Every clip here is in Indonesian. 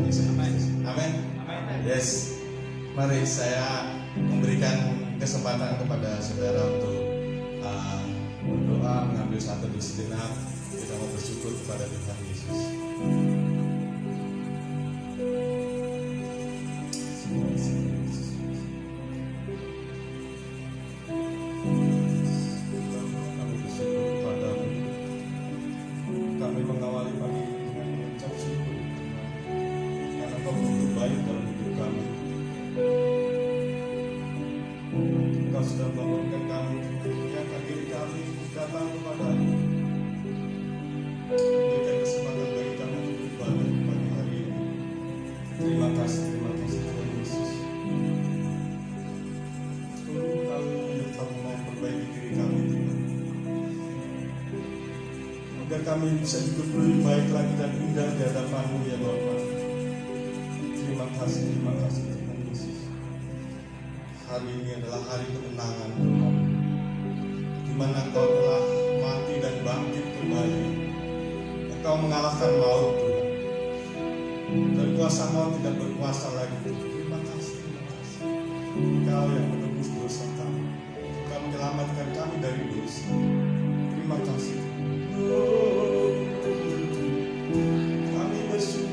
Yesus. Amin. Yes. Mari saya memberikan kesempatan kepada saudara untuk berdoa, mengambil satu di sejenak. Kita mau bersyukur kepada Tuhan Yesus. Kami bersyukur kepadamu. Kami mengawali pagi ini dengan mengucap syukur karena Kau begitu baik dalam hidup kami. Kau sudah memberikan kami mengingatkan diri kami datang kepadamu, memberikan kesempatan bagi kami untuk beribadah pagi hari ini. Terima kasih Tuhan Yesus. Seluruh kali yang kamu mau perbaiki diri kami Tuhan, agar kami bisa hidup lebih baik lagi dan indah di hadapan-Mu ya Bapa. Terima kasih Tuhan Yesus. Hari ini adalah hari kemenangan Tuhan, di mana Engkau telah mati dan bangkit kembali. Engkau mengalahkan maut Tuhan, dan kuasa maut tidak berkuasa lagi. Terima kasih. Engkau yang menebus dosa kami, Engkau menyelamatkan kami dari dosa. Terima kasih. Kami bersyukur.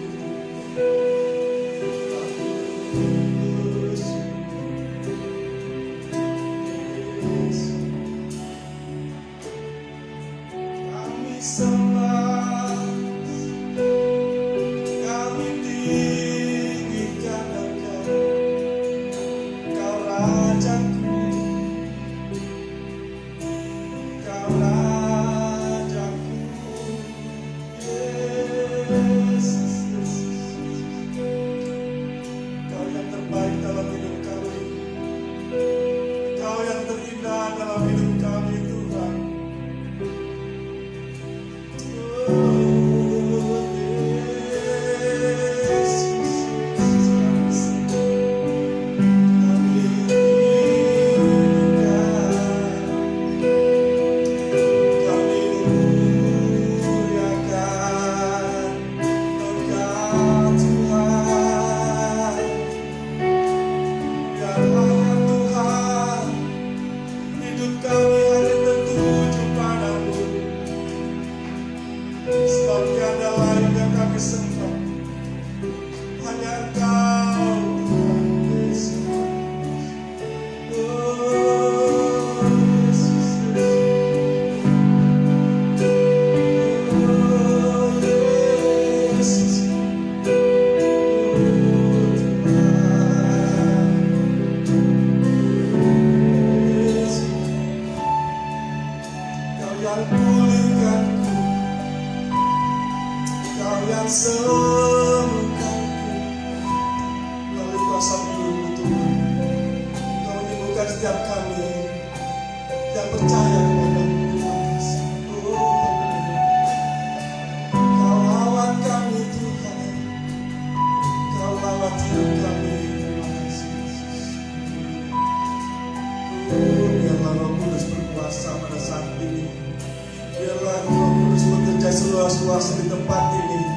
Seluas-luas di tempat ini,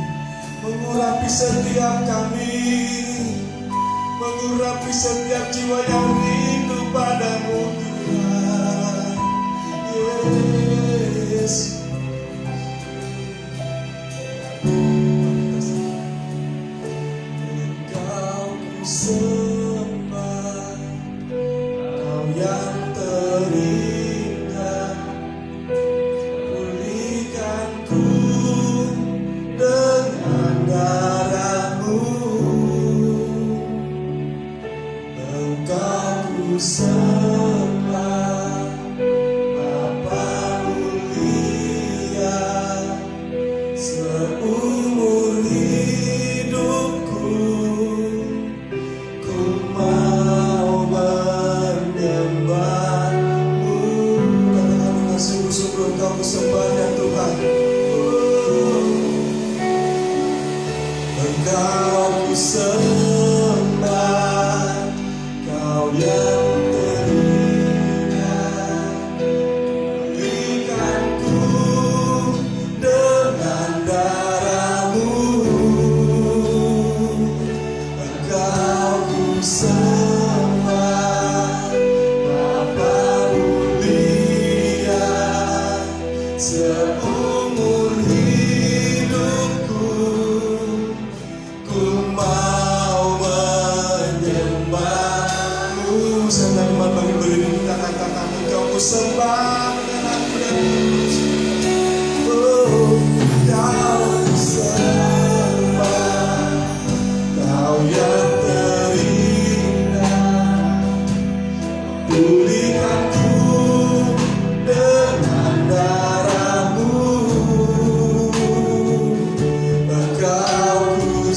mengurapi setiap kami, mengurapi setiap jiwa yang rindu padamu Tuhan Yesus. Engkau ku sembah, Kau yang terindah, pulihkanku dengan darah-Mu. Engkau ku sembah, Bapa mulia, seumur hidupku ku mau menyembah-Mu. Katakan dengan sungguh-sungguh, Engkau ku sembah ya Tuhan. Engkau ku sembah, Kau yang terindah, pulihkanku dengan darah-Mu.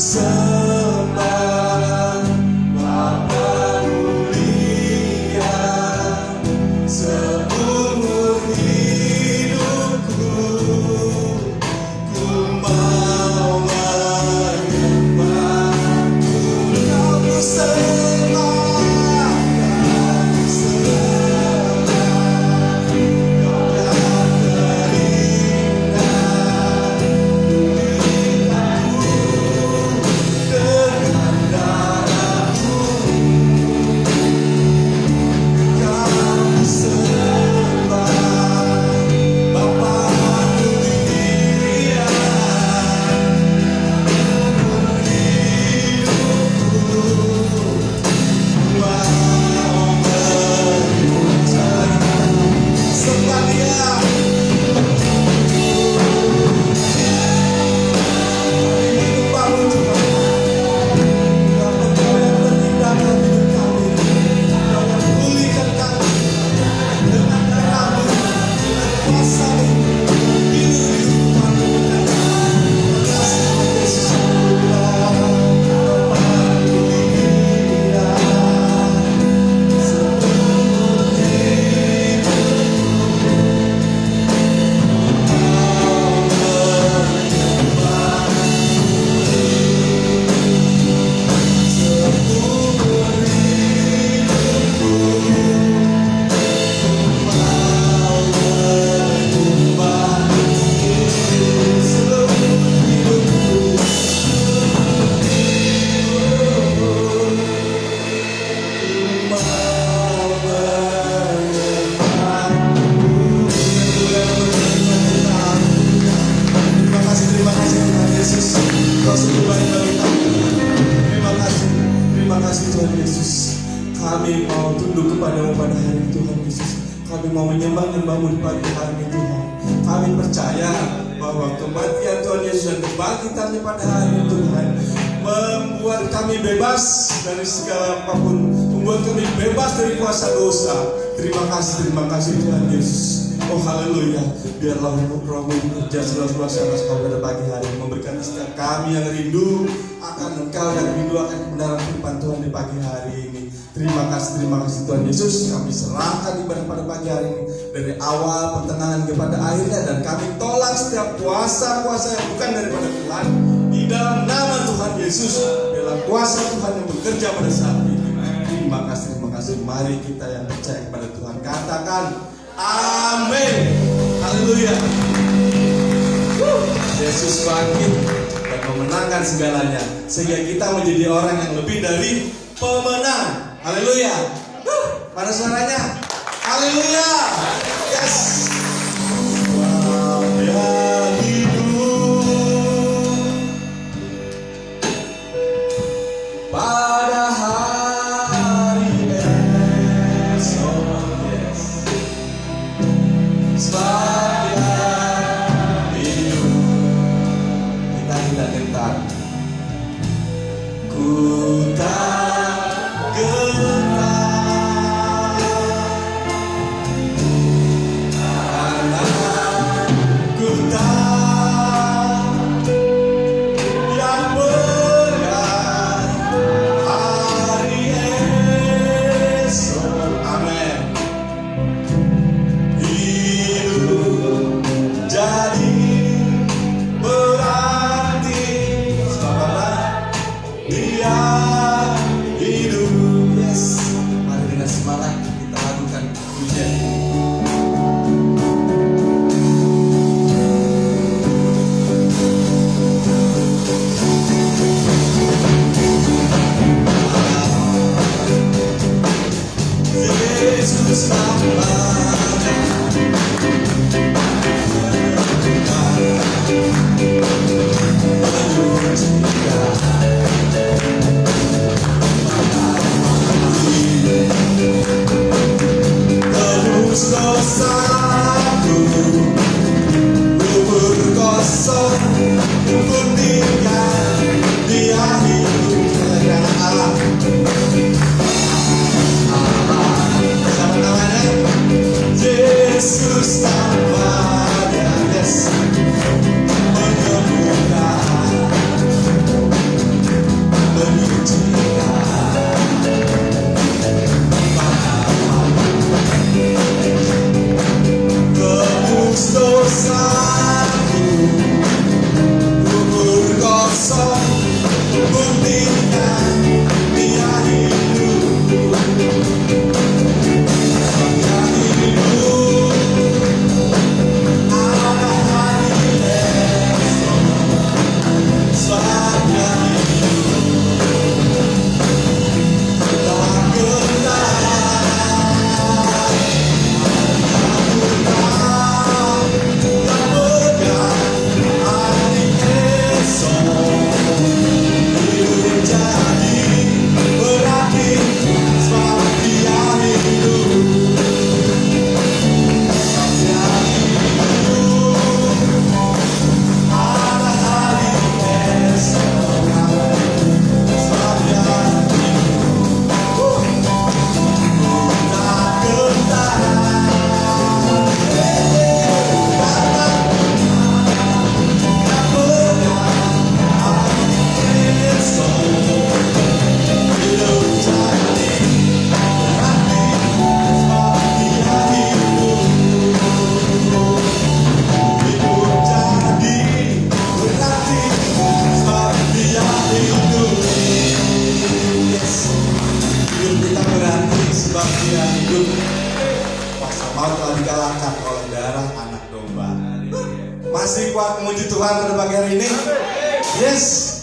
sembah Bapa mulia, seumur hidupku ku mau menyembah. Kau ku sembah, kau ku sembah, kau yang terindah dengan darahmu. Kau ku sembah Bapa mulia, sembah Dia. Menyembahmu Tuhan, karena Kau yang merendahkan hidup kami, Kau yang pulihkan kami dengan darahmu, dengan kuasa-Mu. Hidup kami berkata, kasih Yesus Allah, Bapa mulia, seumur Terima kasih Tuhan Yesus, Kau sungguh baik bagi kami. Terima kasih Tuhan Yesus. Kami mau tunduk kepadamu pada hari ini Tuhan Yesus. Kami mau menyembah-nyembahmu di pagi hari ini Tuhan. Kami percaya bahwa kematian Tuhan Yesus dan kebangkitannya pada hari ini Tuhan membuat kami bebas dari segala apapun, membuat kami bebas dari kuasa dosa. Terima kasih Tuhan Yesus. Oh haleluya, biarlah rohmu bekerja seluas-luasnya atas kami pada pagi hari, memberikan setiap kami yang rindu akan Engkau dan rindu akan kebenaran firman Tuhan di pagi hari ini. Terima kasih Tuhan Yesus. Kami serahkan ibadah pada pagi hari ini dari awal, pertengahan kepada akhirnya, dan kami tolak setiap kuasa-kuasa yang bukan daripada Tuhan di dalam nama Tuhan Yesus, dalam kuasa Tuhan yang bekerja pada saat ini. Terima kasih. Mari kita yang percaya kepada Tuhan katakan amin. Haleluya. Yesus bangkit dan memenangkan segalanya, sehingga kita menjadi orang yang lebih dari pemenang. Haleluya. Mana suaranya? Haleluya. Yes. Wow, ya hidup pada hari esok. Yes. Sebab dia hidup, kita tidak gentar. Ku tak gentar, karena ku tak yang berat hari esok. Amin. Hidup jadi berarti sebab apa? Dia hidup. Yes. Mari dengan semangat kita lakukan pujian. Yesus namanya tebus dosaku, kubur kosong, ku tinggal, Dia hidup. Siapa namanya? Yesus namanya. Yes. Menyembuhkan Masih kuat memuji Tuhan pada pagi hari ini? Yes.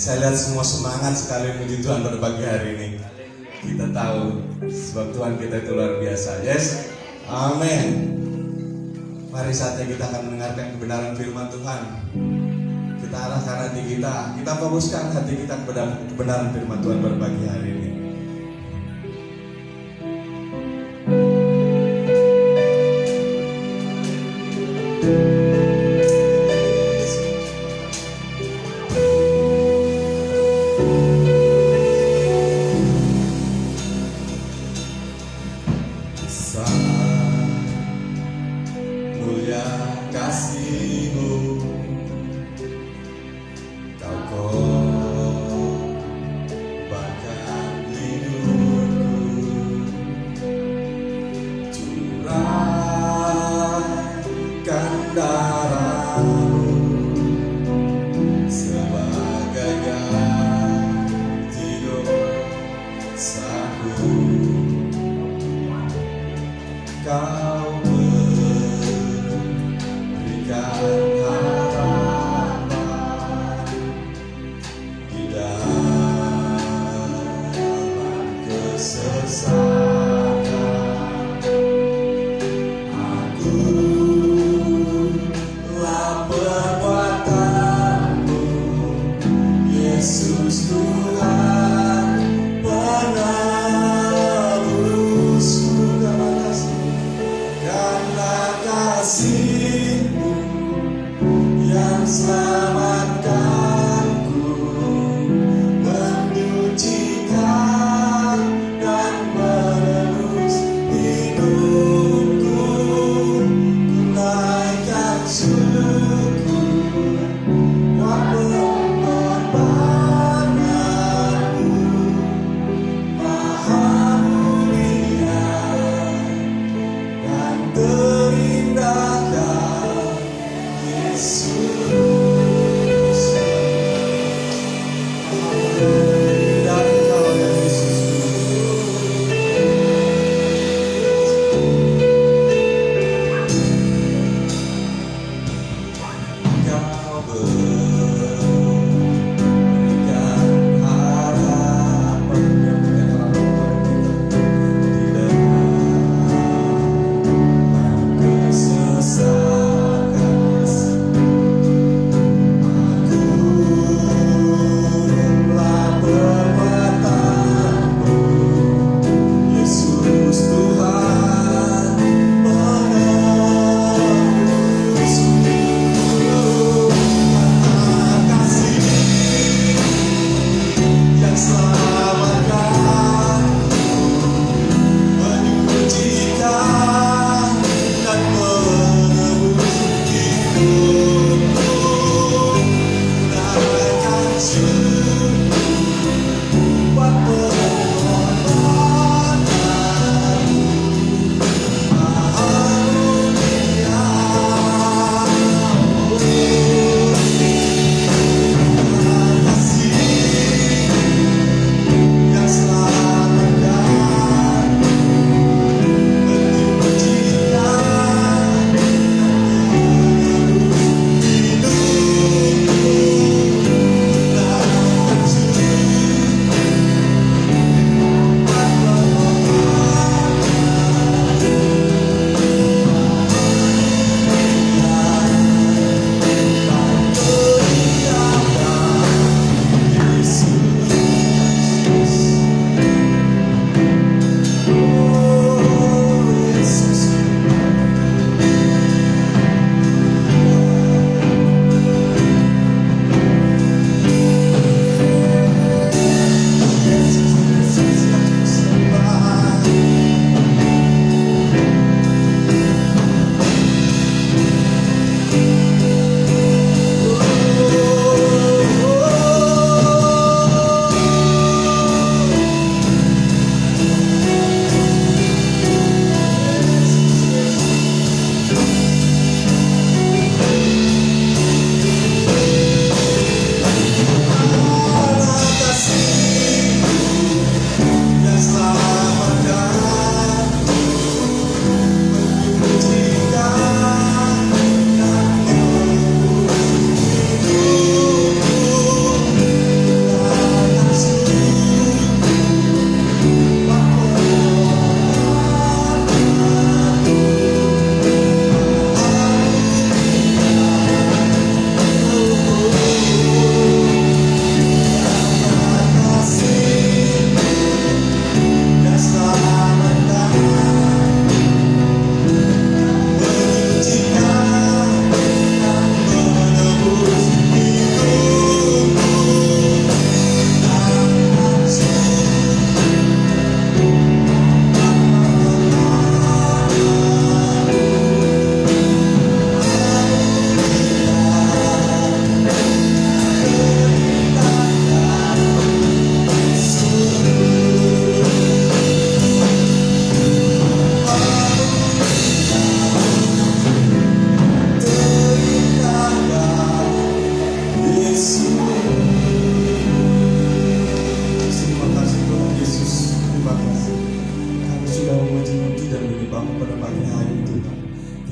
Saya lihat semua semangat sekali memuji Tuhan pada pagi hari ini. Kita tahu sebab Tuhan kita itu luar biasa. Yes, amin. Mari saatnya kita akan mendengarkan kebenaran firman Tuhan. Kita arahkan hati kita fokuskan hati kita kepada kebenaran firman Tuhan pada pagi hari ini. Mulia kasih-Mu, Kau korbankan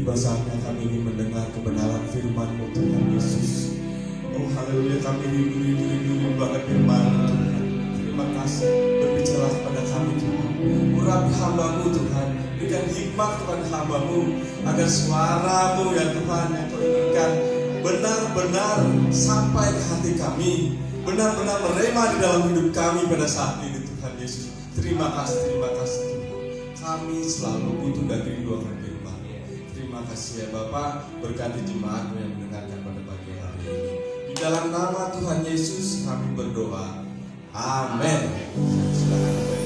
Tiba saatnya kami ingin mendengar kebenaran firman-Mu Tuhan Yesus. Oh haleluya, kami rindu banget firman-Mu Tuhan. Terima kasih, berbicara kepada kami Tuhan. urapi hamba-Mu Tuhan. Berikan hikmat kepada hamba-Mu, agar suara-Mu ya Tuhan yang Kau inginkan benar-benar sampai ke hati kami, benar-benar merema di dalam hidup kami pada saat ini Tuhan Yesus. Terima kasih Tuhan. Kami selalu butuh dan rindu akan firman. Terima kasih ya Bapa, berkati jemaat-Mu yang mendengarkan pada pagi hari ini. Di dalam nama Tuhan Yesus kami berdoa. Amin. Silakan Bapak Ibu.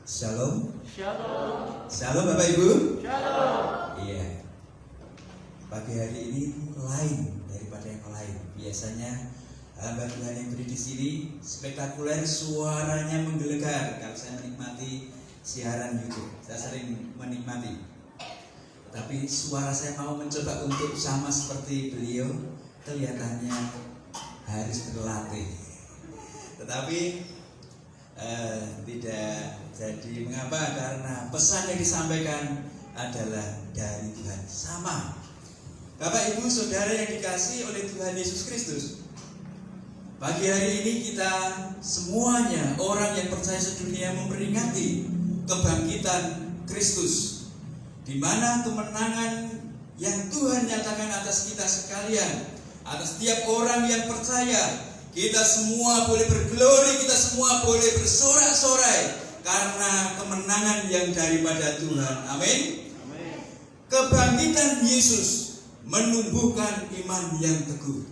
Shalom. Shalom. Shalom Bapak Ibu. Shalom. Iya. Pagi hari ini lain daripada yang lain. Biasanya hamba Tuhan yang berdiri di sini spektakuler, suaranya menggelegar. Kalau saya menikmati siaran YouTube, saya sering menikmati. Tapi suara saya mau mencoba untuk sama seperti beliau, kelihatannya harus berlatih. Tetapi tidak jadi. Mengapa? Karena pesan yang disampaikan adalah dari Tuhan. Sama Bapak Ibu Saudara yang dikasihi oleh Tuhan Yesus Kristus, pagi hari ini kita semuanya orang yang percaya sedunia memperingati kebangkitan Kristus, di mana kemenangan yang Tuhan nyatakan atas kita sekalian, atas setiap orang yang percaya. Kita semua boleh berglori, kita semua boleh bersorak-sorai karena kemenangan yang daripada Tuhan. Amin. Kebangkitan Yesus menumbuhkan iman yang teguh.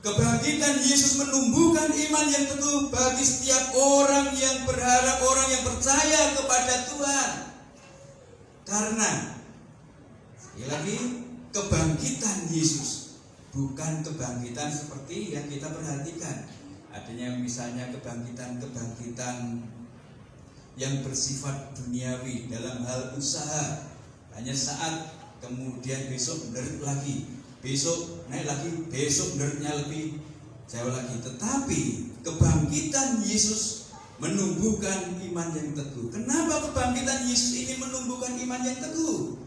Kebangkitan Yesus menumbuhkan iman yang teguh bagi setiap orang yang berharap, orang yang percaya kepada Tuhan. Karena sekali lagi, kebangkitan Yesus bukan kebangkitan seperti yang kita perhatikan. Adanya misalnya kebangkitan yang bersifat duniawi dalam hal usaha. Hanya saat kemudian besok menderit lagi, besok naik lagi, besok menderitnya lebih jauh lagi. Tetapi kebangkitan Yesus menumbuhkan iman yang teguh. Kenapa kebangkitan Yesus ini menumbuhkan iman yang teguh?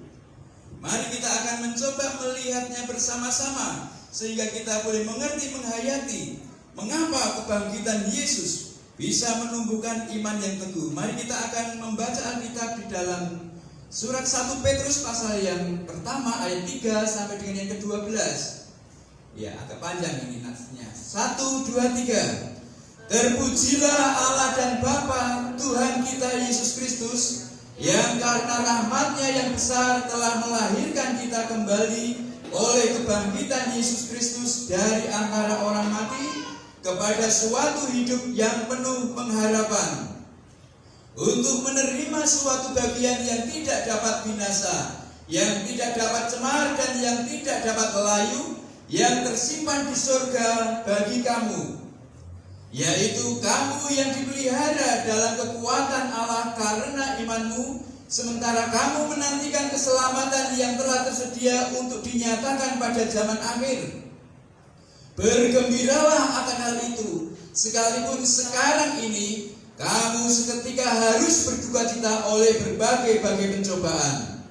Mari kita akan mencoba melihatnya bersama-sama sehingga kita boleh mengerti, menghayati mengapa kebangkitan Yesus bisa menumbuhkan iman yang teguh. Mari kita akan membaca Alkitab di dalam surat 1 Petrus pasal yang pertama ayat 3 sampai dengan yang ke-12. Ya, agak panjang ini natsnya. 1, 2, 3. Terpujilah Allah dan Bapa Tuhan kita Yesus Kristus, yang karena rahmat-Nya yang besar telah melahirkan kita kembali oleh kebangkitan Yesus Kristus dari antara orang mati kepada suatu hidup yang penuh pengharapan, untuk menerima suatu bagian yang tidak dapat binasa, yang tidak dapat cemar dan yang tidak dapat layu, yang tersimpan di surga bagi kamu, yaitu kamu yang dipelihara dalam kekuatan Allah karena imanmu, sementara kamu menantikan keselamatan yang telah tersedia untuk dinyatakan pada zaman akhir. Bergembiralah akan hal itu, sekalipun sekarang ini kamu seketika harus berduka cita oleh berbagai-bagai pencobaan.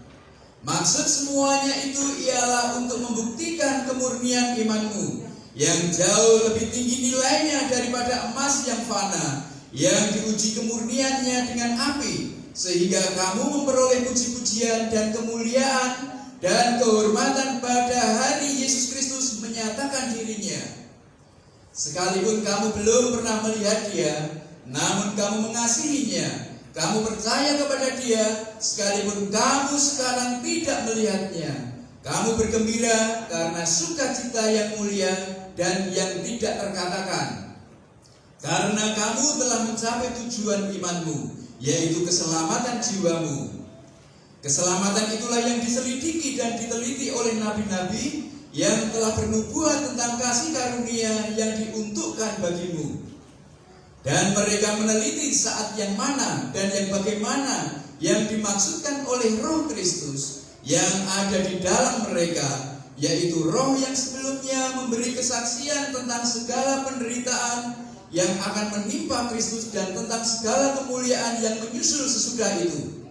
Maksud semuanya itu ialah untuk membuktikan kemurnian imanmu, yang jauh lebih tinggi nilainya daripada emas yang fana, yang diuji kemurniannya dengan api, sehingga kamu memperoleh puji-pujian dan kemuliaan dan kehormatan pada hari Yesus Kristus menyatakan dirinya. Sekalipun kamu belum pernah melihat Dia, namun kamu mengasihinya, kamu percaya kepada Dia, sekalipun kamu sekarang tidak melihatnya. Kamu bergembira karena sukacita yang mulia dan yang tidak terkatakan, karena kamu telah mencapai tujuan imanmu, yaitu keselamatan jiwamu. Keselamatan itulah yang diselidiki dan diteliti oleh nabi-nabi yang telah bernubuat tentang kasih karunia yang diuntukkan bagimu. Dan mereka meneliti saat yang mana dan yang bagaimana yang dimaksudkan oleh Roh Kristus yang ada di dalam mereka, yaitu Roh yang sebelumnya memberi kesaksian tentang segala penderitaan yang akan menimpa Kristus dan tentang segala kemuliaan yang menyusul sesudah itu.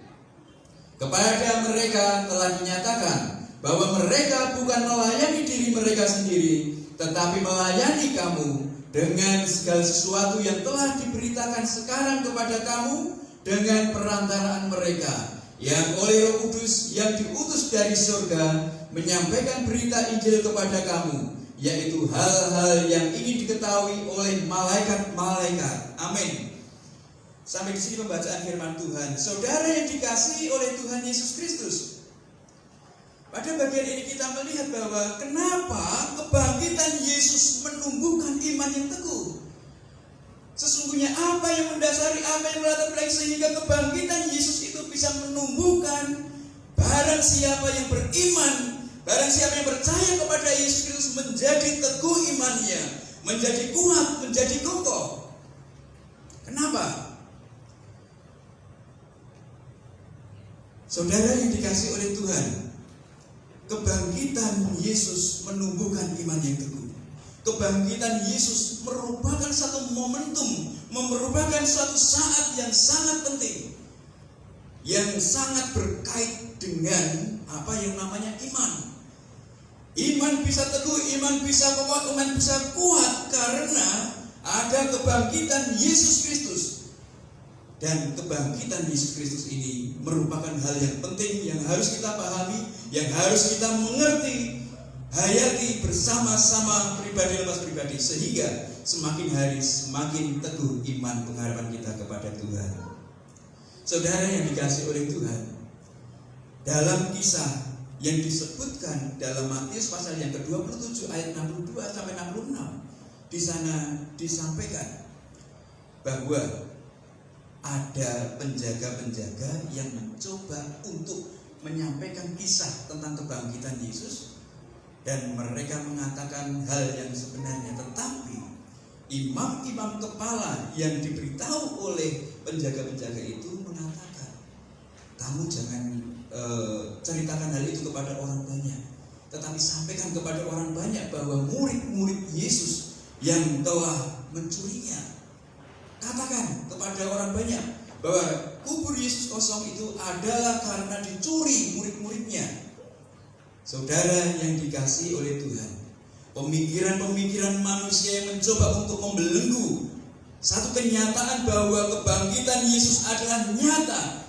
Kepada mereka telah dinyatakan bahwa mereka bukan melayani diri mereka sendiri, tetapi melayani kamu dengan segala sesuatu yang telah diberitakan sekarang kepada kamu dengan perantaraan mereka, yang oleh Roh Kudus yang diutus dari surga menyampaikan berita Injil kepada kamu, yaitu hal-hal yang ingin diketahui oleh malaikat-malaikat. Amin. Sampai di sini pembacaan firman Tuhan. Saudara yang dikasihi oleh Tuhan Yesus Kristus, pada bagian ini kita melihat bahwa kenapa kebangkitan Yesus menumbuhkan iman yang teguh. Sesungguhnya apa yang mendasari, apa yang melatar belakang sehingga kebangkitan Yesus itu bisa menumbuhkan barang siapa yang beriman, barang siapa yang percaya kepada Yesus Kristus menjadi teguh imannya, menjadi kuat, menjadi kokoh. Kenapa? Saudara yang dikasihi oleh Tuhan, kebangkitan Yesus menumbuhkan iman yang teguh. Kebangkitan Yesus merupakan satu momentum, merupakan suatu saat yang sangat penting, yang sangat berkait dengan apa yang namanya iman. Iman bisa teguh, iman bisa kokoh, iman bisa kuat karena ada kebangkitan Yesus Kristus. Dan kebangkitan Yesus Kristus ini merupakan hal yang penting yang harus kita pahami, yang harus kita mengerti, hayati bersama-sama pribadi lepas pribadi, sehingga semakin hari semakin teguh iman pengharapan kita kepada Tuhan. Saudara yang dikasihi oleh Tuhan, dalam kisah yang disebutkan dalam Matius pasal yang ke-27 ayat 62 sampai 66, di sana disampaikan bahwa ada penjaga-penjaga yang mencoba untuk menyampaikan kisah tentang kebangkitan Yesus, dan mereka mengatakan hal yang sebenarnya, tetapi imam-imam kepala yang diberitahu oleh penjaga-penjaga itu mengatakan, kamu jangan ceritakan hal itu kepada orang banyak, tetapi sampaikan kepada orang banyak bahwa murid-murid Yesus yang telah mencurinya. Katakan kepada orang banyak bahwa kubur Yesus kosong itu adalah karena dicuri murid-muridnya. Saudara yang dikasihi oleh Tuhan, pemikiran-pemikiran manusia yang mencoba untuk membelenggu satu kenyataan bahwa kebangkitan Yesus adalah nyata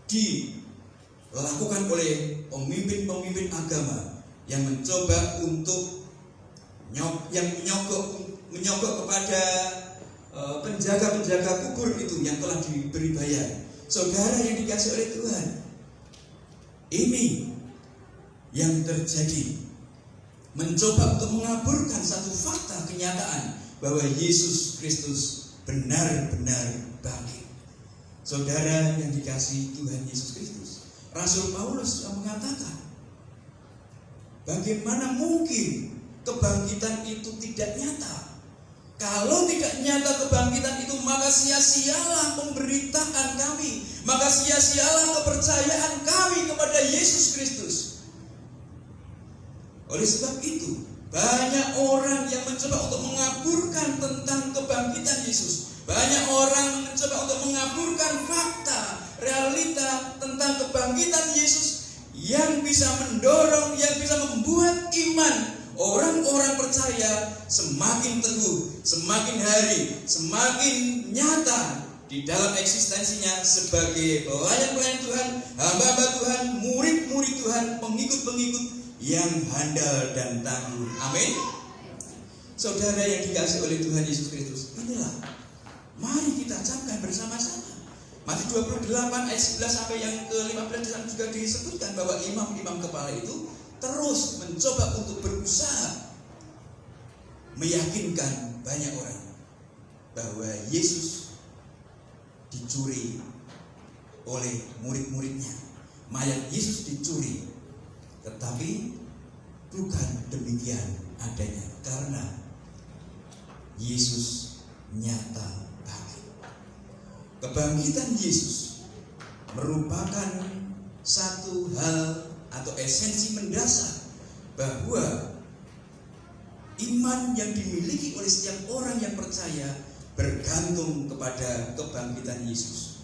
dilakukan oleh pemimpin-pemimpin agama yang mencoba untuk menyogok kepada penjaga-penjaga kubur itu yang telah diberi bayar. Saudara yang dikasihi oleh Tuhan, ini yang terjadi, mencoba untuk mengaburkan satu fakta kenyataan bahwa Yesus Kristus benar-benar bangkit. Saudara yang dikasihi Tuhan Yesus Kristus, Rasul Paulus yang mengatakan, bagaimana mungkin kebangkitan itu tidak nyata? Kalau tidak nyata kebangkitan itu, maka sia-sialah pemberitaan kami, maka sia-sialah kepercayaan kami kepada Yesus Kristus. Oleh sebab itu, banyak orang yang mencoba untuk mengaburkan tentang kebangkitan Yesus. Banyak orang mencoba untuk mengaburkan fakta, realita tentang kebangkitan Yesus yang bisa mendorong, yang bisa membuat iman orang-orang percaya semakin teguh, semakin hari, semakin nyata di dalam eksistensinya sebagai pelayan-pelayan Tuhan, hamba-hamba Tuhan, murid-murid Tuhan, pengikut-pengikut yang handal dan tangguh. Amin. Saudara yang dikasihi oleh Tuhan Yesus Kristus, inilah mari kita camkan bersama-sama. Matius 28 ayat 11 sampai yang ke-15 di sana juga disebutkan bahwa imam-imam kepala itu terus mencoba untuk berusaha meyakinkan banyak orang bahwa Yesus dicuri oleh murid-muridnya. Mayat Yesus dicuri, tetapi bukan demikian adanya, karena Yesus nyata bangkit. Kebangkitan Yesus merupakan satu hal atau esensi mendasar bahwa iman yang dimiliki oleh setiap orang yang percaya bergantung kepada kebangkitan Yesus.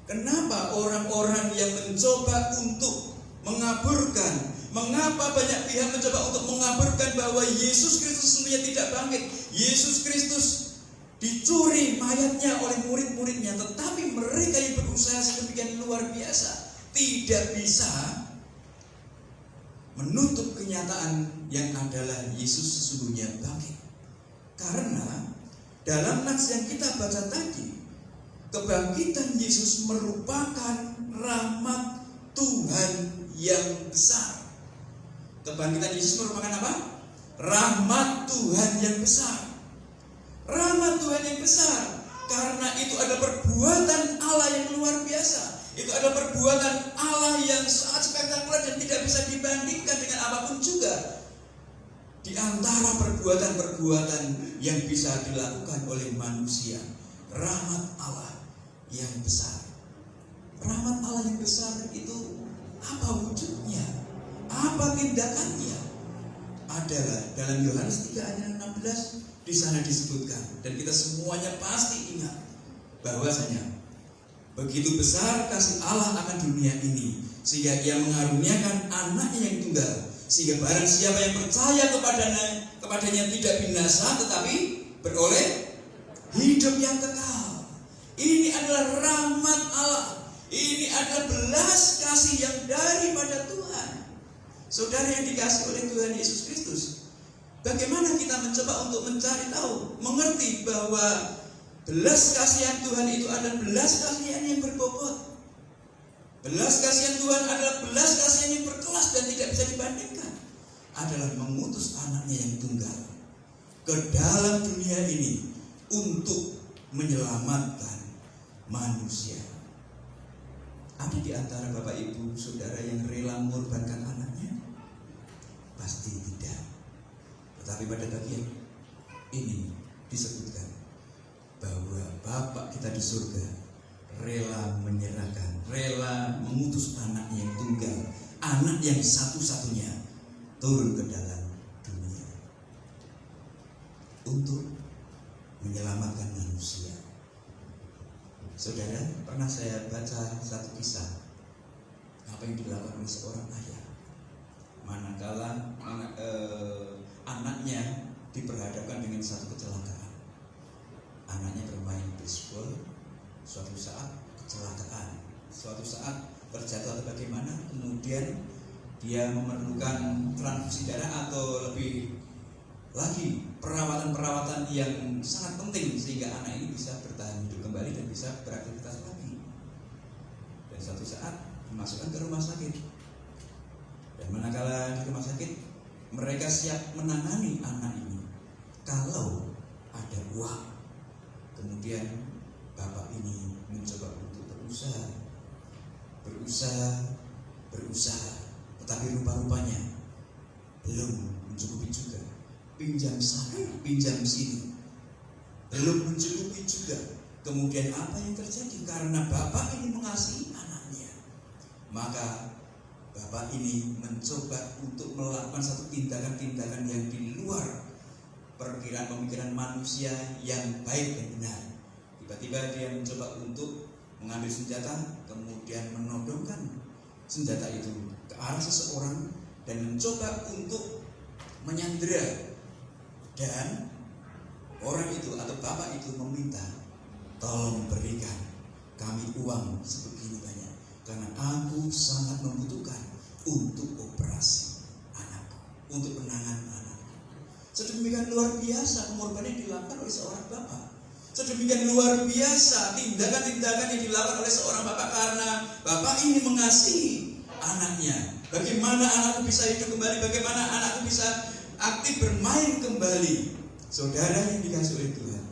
Kenapa orang-orang yang mencoba untuk mengaburkan, mengapa banyak pihak mencoba untuk mengaburkan bahwa Yesus Kristus sesungguhnya tidak bangkit? Yesus Kristus dicuri mayatnya oleh murid-muridnya, tetapi mereka yang berusaha sedemikian luar biasa tidak bisa menutup kenyataan yang adalah Yesus sesungguhnya bangkit. Karena dalam nats yang kita baca tadi, kebangkitan Yesus merupakan rahmat Tuhan yang besar. Kebangkitan Yesus merupakan apa? Rahmat Tuhan yang besar. Rahmat Tuhan yang besar, karena itu adalah perbuatan Allah yang luar biasa. Itu adalah perbuatan Allah yang sangat spektakuler dan tidak bisa dibandingkan dengan apapun juga di antara perbuatan-perbuatan yang bisa dilakukan oleh manusia. Rahmat Allah yang besar. Rahmat Allah yang besar itu apa wujudnya? Apa tindakannya? Adalah dalam Yohanes 3 ayat 16 di sana disebutkan, dan kita semuanya pasti ingat bahwasanya begitu besar kasih Allah akan dunia ini sehingga Ia mengaruniakan anaknya yang tunggal, sehingga barang siapa yang percaya kepadanya tidak binasa tetapi beroleh hidup yang kekal. Ini adalah rahmat Allah. Ini adalah belas kasih yang daripada Tuhan. Saudara yang dikasihi oleh Tuhan Yesus Kristus, bagaimana kita mencoba untuk mencari tahu, mengerti bahwa belas kasihan Tuhan itu adalah belas kasihan yang berbobot. Belas kasihan Tuhan adalah belas kasihan yang berkelas dan tidak bisa dibandingkan. Adalah mengutus anaknya yang tunggal ke dalam dunia ini untuk menyelamatkan manusia. Ada di antara Bapak Ibu Saudara yang rela mengorbankan anaknya? Pasti tidak. Tetapi pada bagian ini disebutkan bahwa Bapa kita di surga rela menyerahkan, rela mengutus anaknya yang tunggal, anak yang satu-satunya turun ke dalam dunia untuk menyelamatkan manusia. Saudara, pernah saya baca satu kisah apa yang dilakukan oleh seorang ayah manakala anaknya diperhadapkan dengan satu kecelakaan. Anaknya bermain baseball, suatu saat kecelakaan, suatu saat terjatuh atau bagaimana, kemudian dia memerlukan transfusi darah atau lebih lagi perawatan-perawatan yang sangat penting sehingga anak ini bisa bertahan hidup kembali dan bisa beraktivitas lagi. Dan suatu saat dimasukkan ke rumah sakit. Dan manakala di rumah sakit, mereka siap menangani anak ini kalau ada uang. Kemudian bapak ini mencoba untuk berusaha, tetapi rupa-rupanya belum mencukupi juga. Pinjam sana, pinjam sini, belum mencukupi juga. Kemudian apa yang terjadi? Karena bapak ini mengasihi anaknya, maka bapak ini mencoba untuk melakukan satu tindakan-tindakan yang di luar perkiraan pemikiran manusia yang baik dan benar. Tiba-tiba dia mencoba untuk mengambil senjata, kemudian menodongkan senjata itu ke arah seseorang dan mencoba untuk menyandera. Dan orang itu atau bapak itu meminta, tolong berikan kami uang sebegini banyak, karena aku sangat membutuhkan untuk operasi anakku, untuk penanganan anakku. Sedemikian luar biasa pengorbanan yang dilakukan oleh seorang bapak. Sedemikian luar biasa tindakan-tindakan yang dilakukan oleh seorang bapak, karena bapak ini mengasihi anaknya. Bagaimana anakku bisa hidup kembali, bagaimana anakku bisa aktif bermain kembali. Saudara yang dikasihi oleh Tuhan,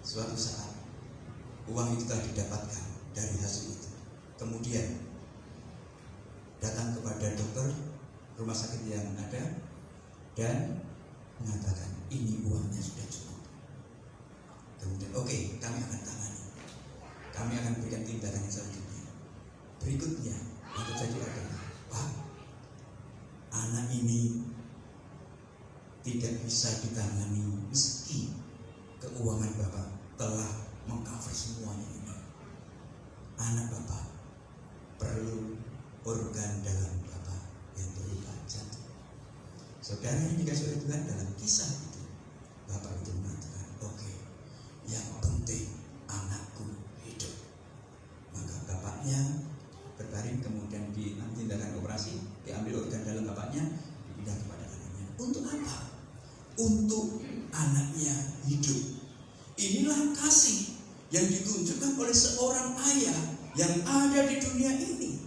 suatu saat uang itu telah didapatkan dari hasil itu. Kemudian datang kepada dokter rumah sakit yang ada dan mengatakan ini uangnya sudah cukup. Kemudian oke, kami akan tangani, kami akan berikan tindakan yang selanjutnya. Berikutnya yang terjadi adalah, Pak, anak ini tidak bisa ditangani meski keuangan Bapak telah mengcover semuanya ini. Anak Bapak perlu organ dalam Bapak yang berupa jantung. Saudara yang dikasih oleh Tuhan, dalam kisah itu Bapak itu mengatakan, oke, yang penting anakku hidup. Maka bapaknya berbaring, kemudian tindakan operasi, diambil organ dalam bapaknya, dipindah kepada anaknya. Untuk apa? Untuk anaknya hidup. Inilah kasih yang ditunjukkan oleh seorang ayah yang ada di dunia ini.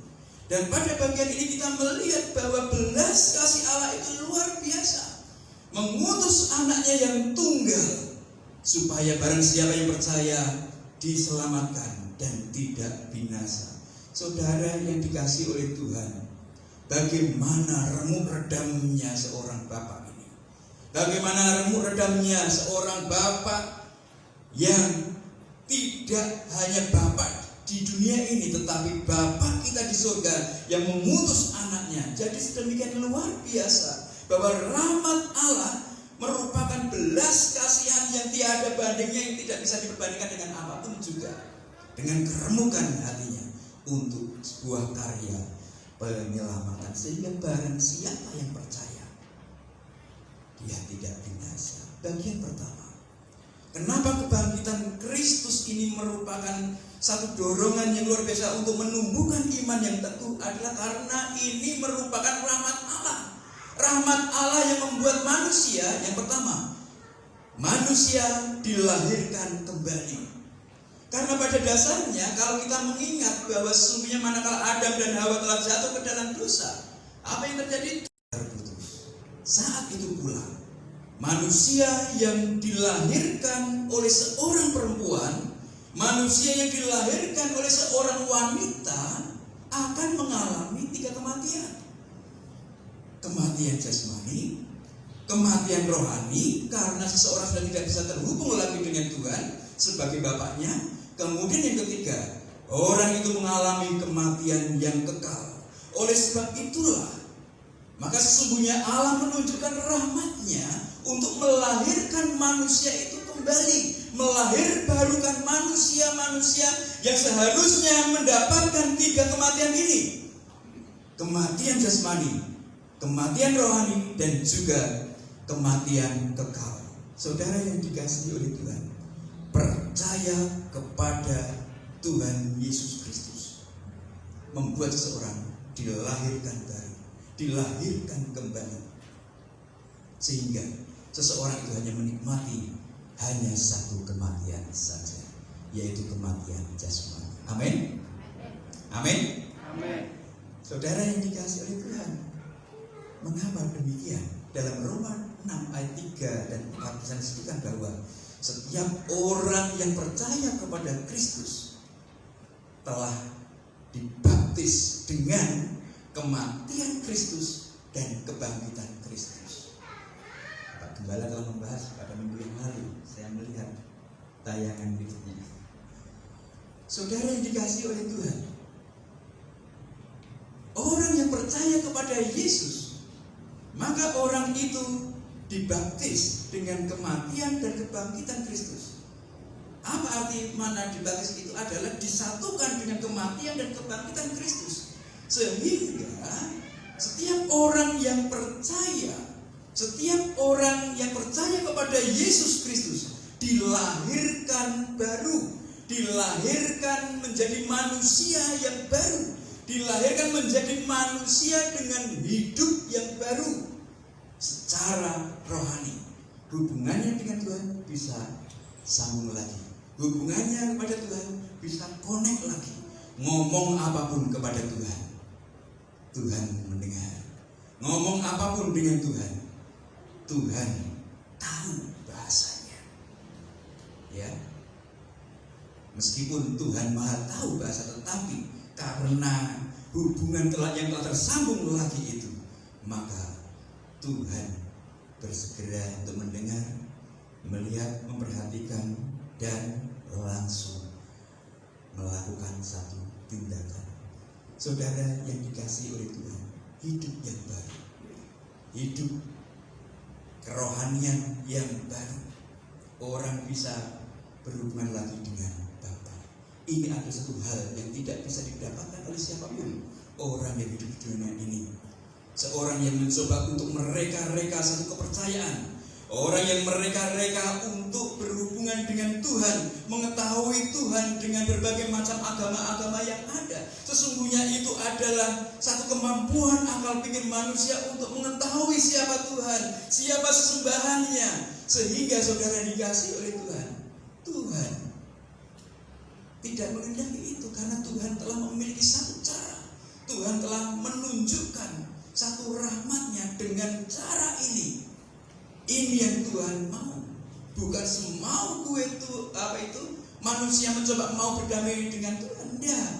Dan pada bagian ini kita melihat bahwa belas kasih Allah itu luar biasa. Mengutus anaknya yang tunggal, supaya barang siapa yang percaya diselamatkan dan tidak binasa. Saudara yang dikasihi oleh Tuhan, bagaimana remuk redamnya seorang bapak ini? Bagaimana remuk redamnya seorang bapak yang tidak hanya bapak di dunia ini, tetapi Bapa kita di surga yang mengutus anaknya. Jadi sedemikian luar biasa bahwa rahmat Allah merupakan belas kasihan yang tiada bandingnya, yang tidak bisa diperbandingkan dengan apapun juga, dengan keremukan hatinya untuk sebuah karya penyelamatan, sehingga barang siapa yang percaya dia tidak binasa. Bagian pertama, kenapa kebangkitan Kristus ini merupakan satu dorongan yang luar biasa untuk menumbuhkan iman yang teguh, adalah karena ini merupakan rahmat Allah. Rahmat Allah yang membuat manusia, yang pertama, manusia dilahirkan kembali. Karena pada dasarnya kalau kita mengingat bahwa sesungguhnya manakala Adam dan Hawa telah jatuh ke dalam dosa, apa yang terjadi? Terputus. Saat itu pula manusia yang dilahirkan oleh seorang perempuan, manusia yang dilahirkan oleh seorang wanita akan mengalami 3 kematian. Kematian jasmani, kematian rohani karena seseorang sudah tidak bisa terhubung lagi dengan Tuhan sebagai bapaknya. Kemudian yang ketiga, orang itu mengalami kematian yang kekal. Oleh sebab itulah, maka sesungguhnya Allah menunjukkan rahmat-Nya untuk melahirkan manusia itu kembali, melahirbarukan manusia-manusia yang seharusnya mendapatkan 3 kematian ini: kematian jasmani, kematian rohani, dan juga kematian kekal. Saudara yang dikasihi oleh Tuhan, percaya kepada Tuhan Yesus Kristus membuat seseorang dilahirkan baru, dilahirkan kembali, sehingga seseorang itu hanya menikmati hanya satu kematian saja, yaitu kematian jasmani. Amin. Amin. Amin. Saudara yang dikasihi oleh Tuhan, mengapa demikian? Dalam Roma 6 ayat 3 dan 4 disebutkan bahwa setiap orang yang percaya kepada Kristus telah dibaptis dengan kematian Kristus dan kebangkitan Kristus. Pak Gembala telah membahas pada minggu yang lalu. Saya melihat tayangan berikutnya. Saudara yang dikasihi oleh Tuhan, orang yang percaya kepada Yesus, maka orang itu dibaptis dengan kematian dan kebangkitan Kristus. Apa arti mana dibaptis itu? Adalah disatukan dengan kematian dan kebangkitan Kristus. Sehingga setiap orang yang percaya, setiap orang yang percaya kepada Yesus Kristus dilahirkan baru, dilahirkan menjadi manusia yang baru, dilahirkan menjadi manusia dengan hidup yang baru secara rohani. Hubungannya dengan Tuhan bisa sambung lagi, hubungannya kepada Tuhan bisa connect lagi. Ngomong apapun kepada Tuhan, Tuhan mendengar. Ngomong apapun dengan Tuhan, Tuhan tahu bahasanya. Ya, meskipun Tuhan Maha tahu bahasa, tetapi karena hubungan yang telah tersambung lagi itu, maka Tuhan bersegera untuk mendengar, melihat, memperhatikan, dan langsung melakukan satu tindakan. Saudara yang dikasihi oleh Tuhan, hidup yang baru, hidup kerohanian yang baru, orang bisa berhubungan lagi dengan Bapa. Ini adalah satu hal yang tidak bisa didapatkan oleh siapapun orang yang hidup di dunia ini. Seorang yang mencoba untuk mereka-reka satu kepercayaan, orang yang mereka-reka untuk berhubungan dengan Tuhan, mengetahui Tuhan dengan berbagai macam agama-agama yang ada. Sesungguhnya itu adalah satu kemampuan akal pikir manusia untuk mengetahui siapa Tuhan, siapa sesembahannya, sehingga saudara dikasih oleh Tuhan. Tuhan tidak mengendaki itu karena Tuhan telah memiliki satu cara. Tuhan telah menunjukkan satu rahmatnya dengan cara ini. Ini yang Tuhan mau. Bukan semau gue itu manusia mencoba mau berdamai dengan Tuhan. Tidak.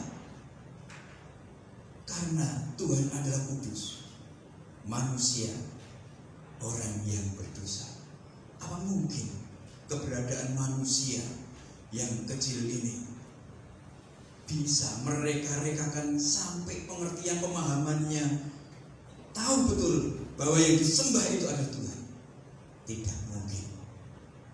Karena Tuhan adalah kudus, manusia orang yang berdosa. Apa mungkin keberadaan manusia yang kecil ini bisa mereka-rekakan sampai pengertian pemahamannya, tahu betul bahwa yang disembah itu adalah Tuhan? Tidak mungkin.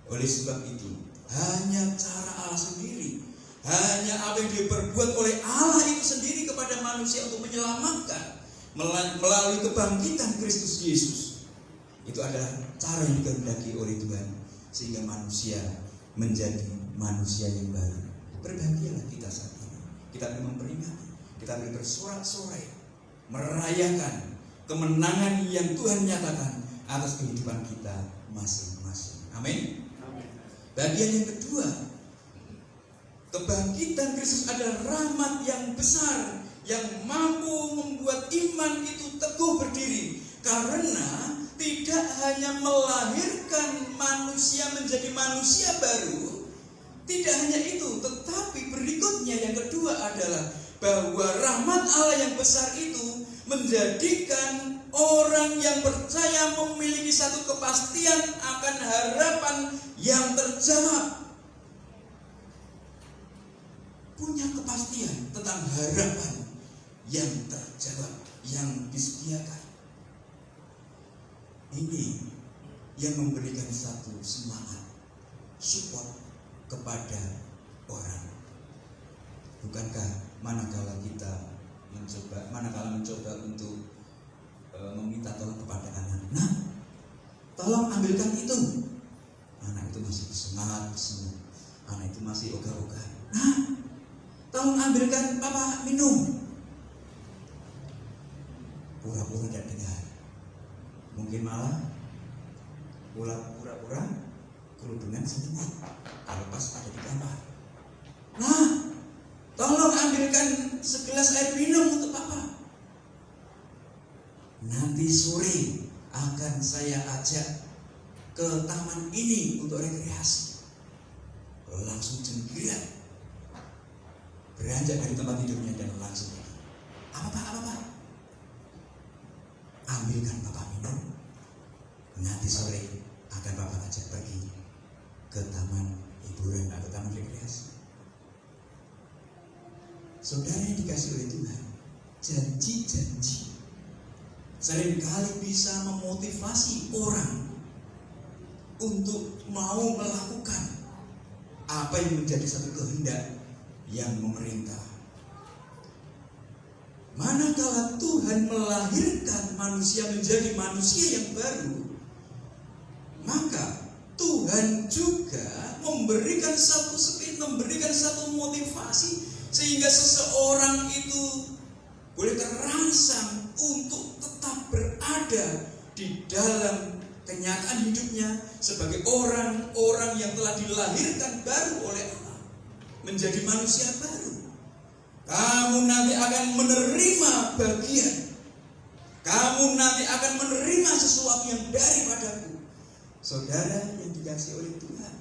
Oleh sebab itu, hanya cara Allah sendiri, hanya apa yang diperbuat oleh Allah itu sendiri kepada manusia untuk menyelamatkan melalui kebangkitan Kristus Yesus, itu adalah cara yang dikehendaki oleh Tuhan, sehingga manusia menjadi manusia yang baru. Berbahagialah kita saat ini. Kita memang peringati, kita bersorak-sorai, merayakan kemenangan yang Tuhan nyatakan atas kehidupan kita masing-masing. Amin. Bagian yang kedua, kebangkitan Kristus adalah rahmat yang besar yang mampu membuat iman itu teguh berdiri, karena tidak hanya melahirkan manusia menjadi manusia baru. Tidak hanya itu, tetapi berikutnya yang kedua adalah bahwa rahmat Allah yang besar itu menjadikan orang yang percaya memiliki satu kepastian akan harapan yang terjawab. Punya kepastian tentang harapan yang terjawab, yang disediakan. Ini yang memberikan satu semangat, support kepada orang. Bukankah manakala mencoba untuk meminta tolong kepada anak, nah, tolong ambilkan itu. Anak itu masih semangat, anak itu masih ogah-ogah. Nah, tolong ambilkan papa minum. Pura-pura tidak dengar. Mungkin malah pura-pura kerudungan selimut kalau pas ada di kamar. Nah, tolong ambilkan segelas air minum untuk papa. Nanti sore akan saya ajak ke taman ini untuk rekreasi. Langsung jenggirat, beranjak dari tempat tidurnya dan langsung, apa pak? Ambilkan papa minum. Nanti sore akan papa ajak pergi ke taman hiburan atau taman rekreasi. Saudara yang dikasih oleh Tuhan, janji-janji seringkali bisa memotivasi orang untuk mau melakukan apa yang menjadi satu kehendak yang memerintah. Manakala Tuhan melahirkan manusia menjadi manusia yang baru, maka Tuhan juga memberikan satu spirit, memberikan satu motivasi, sehingga seseorang itu boleh terangsang untuk tetap berada di dalam kenyataan hidupnya sebagai orang-orang yang telah dilahirkan baru oleh Allah, menjadi manusia baru. Kamu nanti akan menerima bagian, kamu nanti akan menerima sesuatu yang daripadaku, saudara yang dikasihi oleh Tuhan.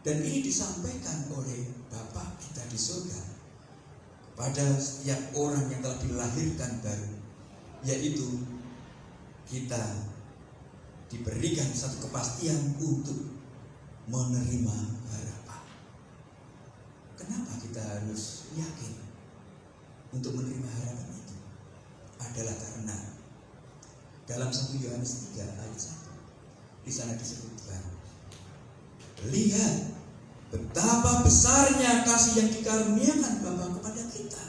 Dan ini disampaikan oleh Bapa kita di surga kepada setiap orang yang telah dilahirkan baru, yaitu kita diberikan satu kepastian untuk menerima harapan. Kenapa kita harus yakin untuk menerima harapan itu? Adalah karena dalam 1 Yohanes 3 ayat 1 di sana disebutkan Lihat betapa besarnya kasih yang dikaruniakan Bapa kepada kita,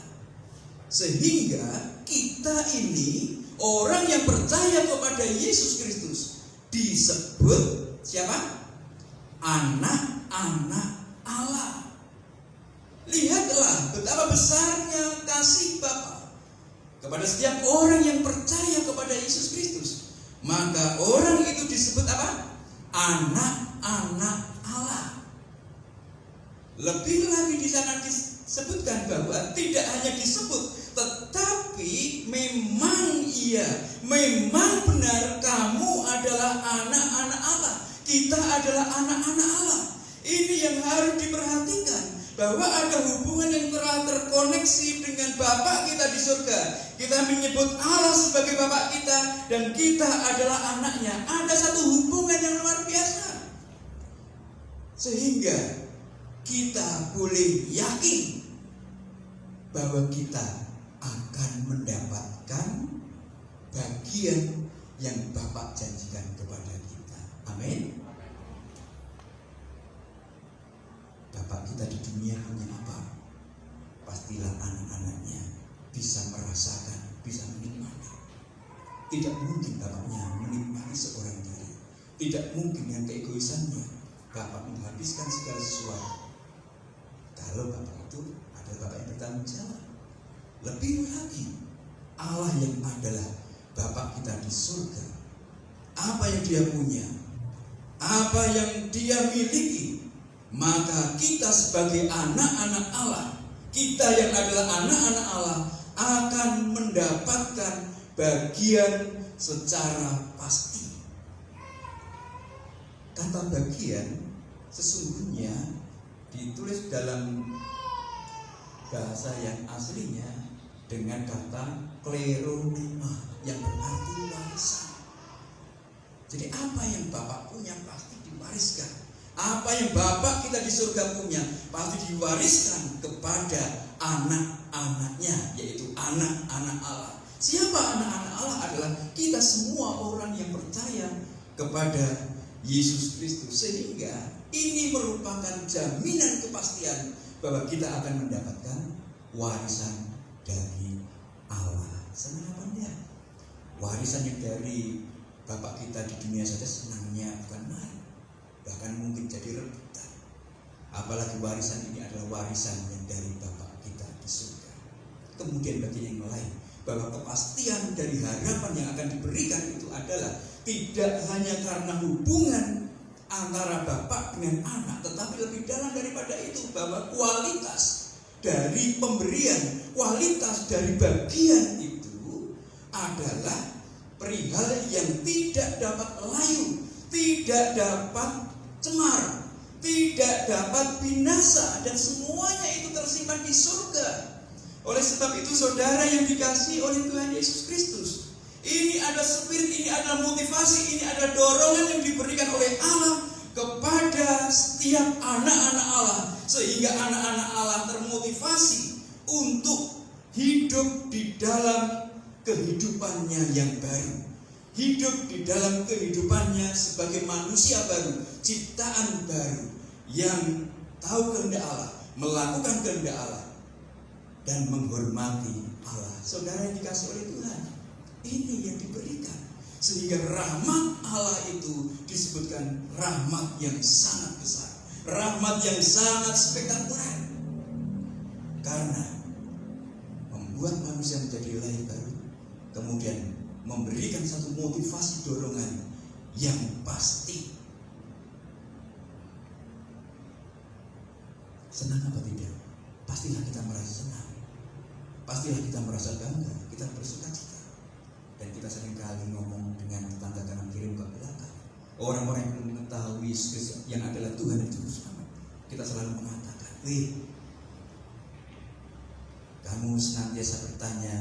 sehingga kita ini orang yang percaya kepada Yesus Kristus disebut siapa? Anak-anak Allah. Lihatlah betapa besarnya kasih Bapa kepada setiap orang yang percaya kepada Yesus Kristus. Maka orang itu disebut apa? Anak-anak Allah. Lebih lagi di sana disebutkan bahwa tidak hanya disebut, tetapi memang benar kamu adalah anak-anak Allah. Kita adalah anak-anak Allah. Ini yang harus diperhatikan, bahwa ada hubungan yang telah terkoneksi dengan Bapa kita di surga. Kita menyebut Allah sebagai Bapa kita dan kita adalah anaknya. Ada satu hubungan yang luar biasa, sehingga kita boleh yakin bahwa kita akan mendapatkan bagian yang Bapa janjikan kepada kita. Amin. Bapak kita di dunia punya apa? Pastilah anak-anaknya bisa merasakan, bisa menikmati. Tidak mungkin bapaknya menikmati seorang diri. Tidak mungkin yang keegoisannya bapak menghabiskan segala sesuatu. Kalau bapak itu adalah bapak yang bertanggung jawab. Lebih lagi, Allah yang adalah bapak kita di surga. Apa yang dia punya, apa yang dia miliki, maka kita sebagai anak-anak Allah, kita yang adalah anak-anak Allah akan mendapatkan bagian secara pasti. Kata bagian sesungguhnya ditulis dalam bahasa yang aslinya dengan kata kleronema, yang berarti warisan. Jadi apa yang Bapak punya pasti diwariskan. Apa yang Bapak kita di surga punya pasti diwariskan kepada anak-anaknya, yaitu anak-anak Allah. Siapa anak-anak Allah? Adalah kita semua orang yang percaya kepada Yesus Kristus. Sehingga ini merupakan jaminan kepastian bahwa kita akan mendapatkan warisan dari Allah. Senang apa enggak? Warisan yang dari Bapak kita di dunia saja senangnya bukan main, bahkan mungkin jadi rebutan. Apalagi warisan ini adalah warisan yang dari Bapak kita di surga. Kemudian bagi yang lain, bahwa kepastian dari harapan yang akan diberikan itu adalah tidak hanya karena hubungan antara Bapak dengan anak, tetapi lebih dalam daripada itu, bahwa kualitas dari pemberian, kualitas dari bagian itu adalah perihal yang tidak dapat layu, tidak dapat cemar, tidak dapat binasa, dan semuanya itu tersimpan di surga. Oleh sebab itu, saudara yang dikasihi oleh Tuhan Yesus Kristus, ini ada spirit, ini ada motivasi, ini ada dorongan yang diberikan oleh Allah kepada setiap anak-anak Allah, sehingga anak-anak Allah termotivasi untuk hidup di dalam kehidupannya yang baru, hidup di dalam kehidupannya sebagai manusia baru, ciptaan baru yang tahu kehendak Allah, melakukan kehendak Allah, dan menghormati Allah. Saudara yang dikasihi oleh Tuhan, ini yang diberikan, sehingga rahmat Allah itu disebutkan rahmat yang sangat besar, rahmat yang sangat spektakuler, karena membuat manusia menjadi lahir baru, kemudian memberikan satu motivasi dorongan yang pasti. Senang apa tidak? Pastilah kita merasa senang, pastilah kita merasa bangga, kita bersuka cita. Dan kita seringkali ngomong dengan tetangga kanan kiri muka belakang, orang-orang yang belum mengetahui Yesus yang adalah Tuhan dan Juru Selamat, kita selalu mengatakan, kamu senantiasa bertanya,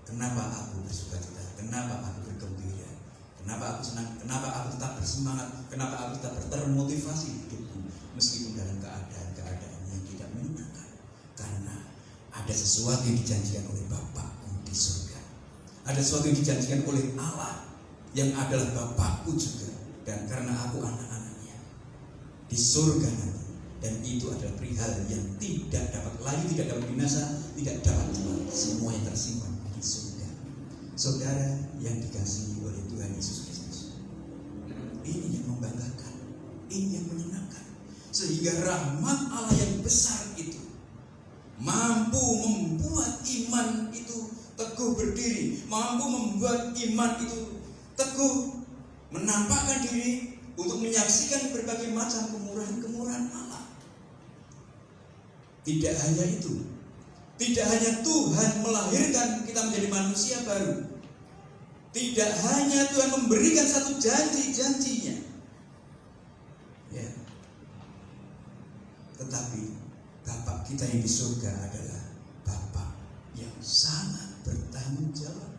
kenapa aku bersuka cita, kenapa aku bergembira, kenapa aku senang, kenapa aku tetap bersemangat, kenapa aku tetap termotivasi hidupku meskipun dalam keadaan yang tidak menyenangkan. Karena ada sesuatu yang dijanjikan oleh Bapakku di surga, ada sesuatu yang dijanjikan oleh Allah yang adalah Bapakku juga, dan karena aku anak-anaknya, di surga nanti. Dan itu adalah perihal yang tidak dapat lagi, tidak dapat binasa, tidak dapat hilang. Semua yang tersimpan di surga. Saudara yang dikasihi oleh Tuhan Yesus Kristus, ini yang membanggakan, ini yang menyenangkan. Sehingga rahmat Allah yang besar itu mampu membuat iman itu teguh berdiri, mampu membuat iman itu teguh menampakkan diri untuk menyaksikan berbagai macam kemurahan-kemurahan Allah. Tidak hanya itu, tidak hanya Tuhan melahirkan kita menjadi manusia baru, tidak hanya Tuhan memberikan satu janji-janjinya, ya, tetapi Bapa kita yang di surga adalah Bapa yang sangat bertanggung jawab.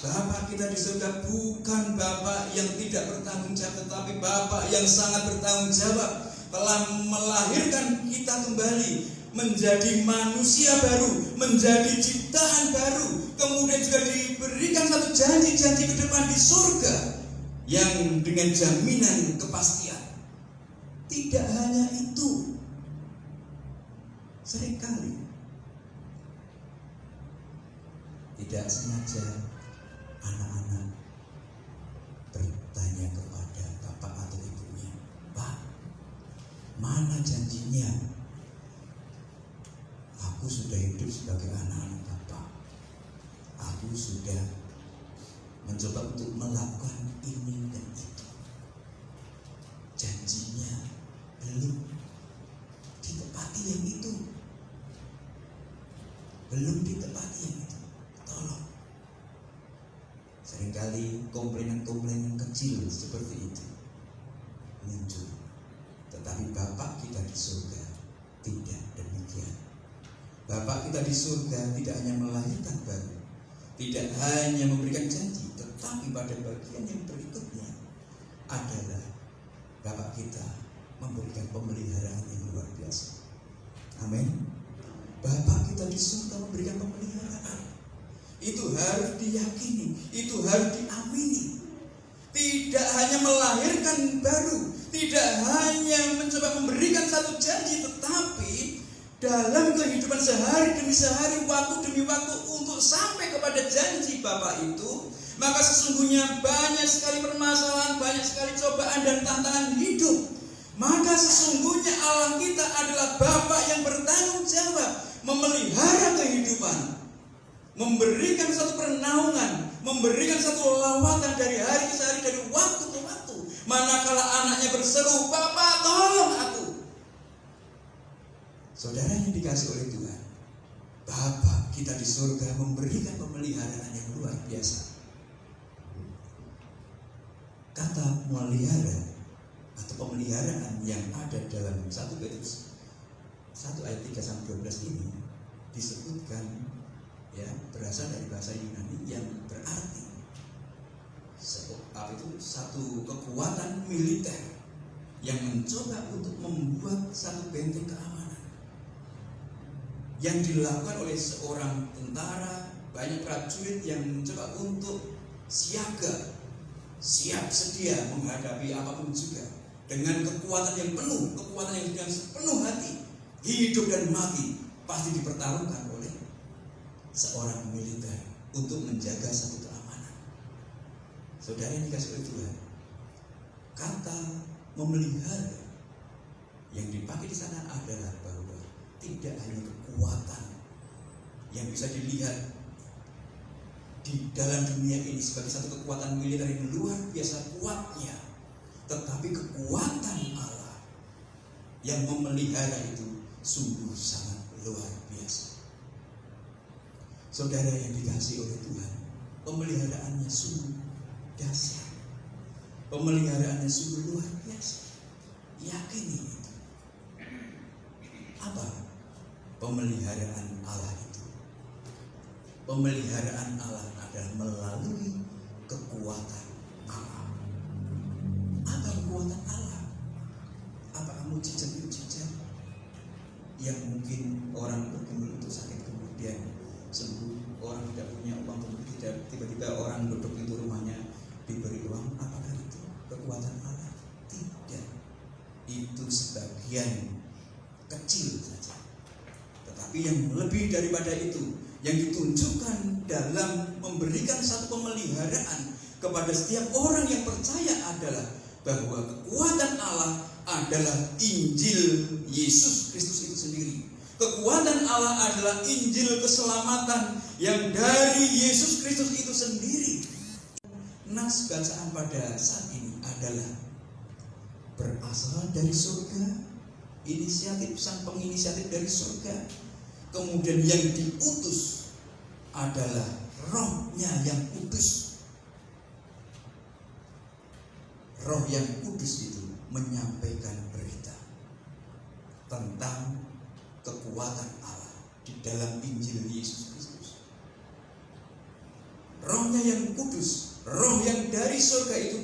Bapa kita di surga bukan Bapa yang tidak bertanggung jawab, tetapi Bapa yang sangat bertanggung jawab, telah melahirkan kita kembali menjadi manusia baru, menjadi ciptaan baru, kemudian juga diberikan satu janji-janji ke depan di surga yang dengan jaminan kepastian. Tidak hanya itu, seringkali tidak sengaja anak-anak bertanya kepada bapak atau ibunya, "Pak, mana janjinya? Aku sudah hidup sebagai anak-anak Bapak. Aku sudah mencoba untuk melakukan ini dan itu. Janjinya belum ditepati yang itu. Belum ditepati yang itu. Tolong." Seringkali komplainan-komplainan kecil seperti itu muncul. Tetapi Bapak kita di surga tidak demikian. Bapak kita di surga tidak hanya melahirkan baru, tidak hanya memberikan janji, tetapi pada bagian yang berikutnya adalah Bapak kita memberikan pemeliharaan yang luar biasa. Amin. Bapak kita di surga memberikan pemeliharaan. Itu harus diyakini, itu harus diamini. Tidak hanya melahirkan baru, tidak hanya mencoba memberikan satu janji, tetapi dalam kehidupan sehari demi sehari, waktu demi waktu untuk sampai kepada janji Bapak itu, maka sesungguhnya banyak sekali permasalahan, banyak sekali cobaan dan tantangan hidup. Maka sesungguhnya Allah kita adalah Bapa yang bertanggung jawab memelihara kehidupan, memberikan satu pernaungan, memberikan satu lawatan dari hari ke hari, dari waktu ke waktu. Manakala anaknya berseru, "Bapak, tolong aku." Saudara yang dikasih oleh Tuhan, Bapa kita di surga memberikan pemeliharaan yang luar biasa. Kata melihara atau pemeliharaan yang ada dalam 1 Petrus 1 ayat 3-12 ini disebutkan, ya, berasal dari bahasa Yunani yang berarti satu kekuatan militer yang mencoba untuk membuat satu benteng keamanan yang dilakukan oleh seorang tentara, banyak prajurit yang mencoba untuk siaga, siap sedia menghadapi apapun juga, dengan kekuatan yang penuh, kekuatan yang dengan sepenuh hati, hidup dan mati pasti dipertaruhkan oleh seorang militer untuk menjaga satu keamanan. Saudara yang dikasih oleh Tuhan, kata memelihara yang dipakai di sana adalah bahwa tidak hanya kekuatan yang bisa dilihat di dalam dunia ini sebagai satu kekuatan militer yang luar biasa kuatnya, tetapi kekuatan Allah yang memelihara itu sungguh sangat luar biasa. Saudara yang dikasihi oleh Tuhan, pemeliharaannya sungguh dahsyat, pemeliharaannya sungguh luar biasa. Yakini itu. Apa pemeliharaan Allah itu? Pemeliharaan Allah adalah melalui kekuatan Allah. Apa kekuatan Allah? Apakah mujizat-mujizat yang mungkin orang bergumul untuk sakit kemudian sembuh, orang tidak punya uang kemudian tiba-tiba orang duduk pintu rumahnya diberi uang? Apakah itu kekuatan Allah? Tidak. sebagian kecil saja. Tetapi yang lebih daripada itu, yang ditunjukkan dalam memberikan satu pemeliharaan kepada setiap orang yang percaya adalah bahwa kekuatan Allah adalah Injil Yesus Kristus itu sendiri. Kekuatan Allah adalah Injil keselamatan yang dari Yesus Kristus itu sendiri. Nas bacaan pada saat ini adalah berasal dari surga, inisiatif sang penginisiatif dari surga. Kemudian yang diutus adalah Roh-Nya yang kudus. Roh yang kudus itu menyampaikan berita tentang kekuatan Allah di dalam Injil Yesus Kristus. Roh-Nya yang kudus, roh yang dari surga itu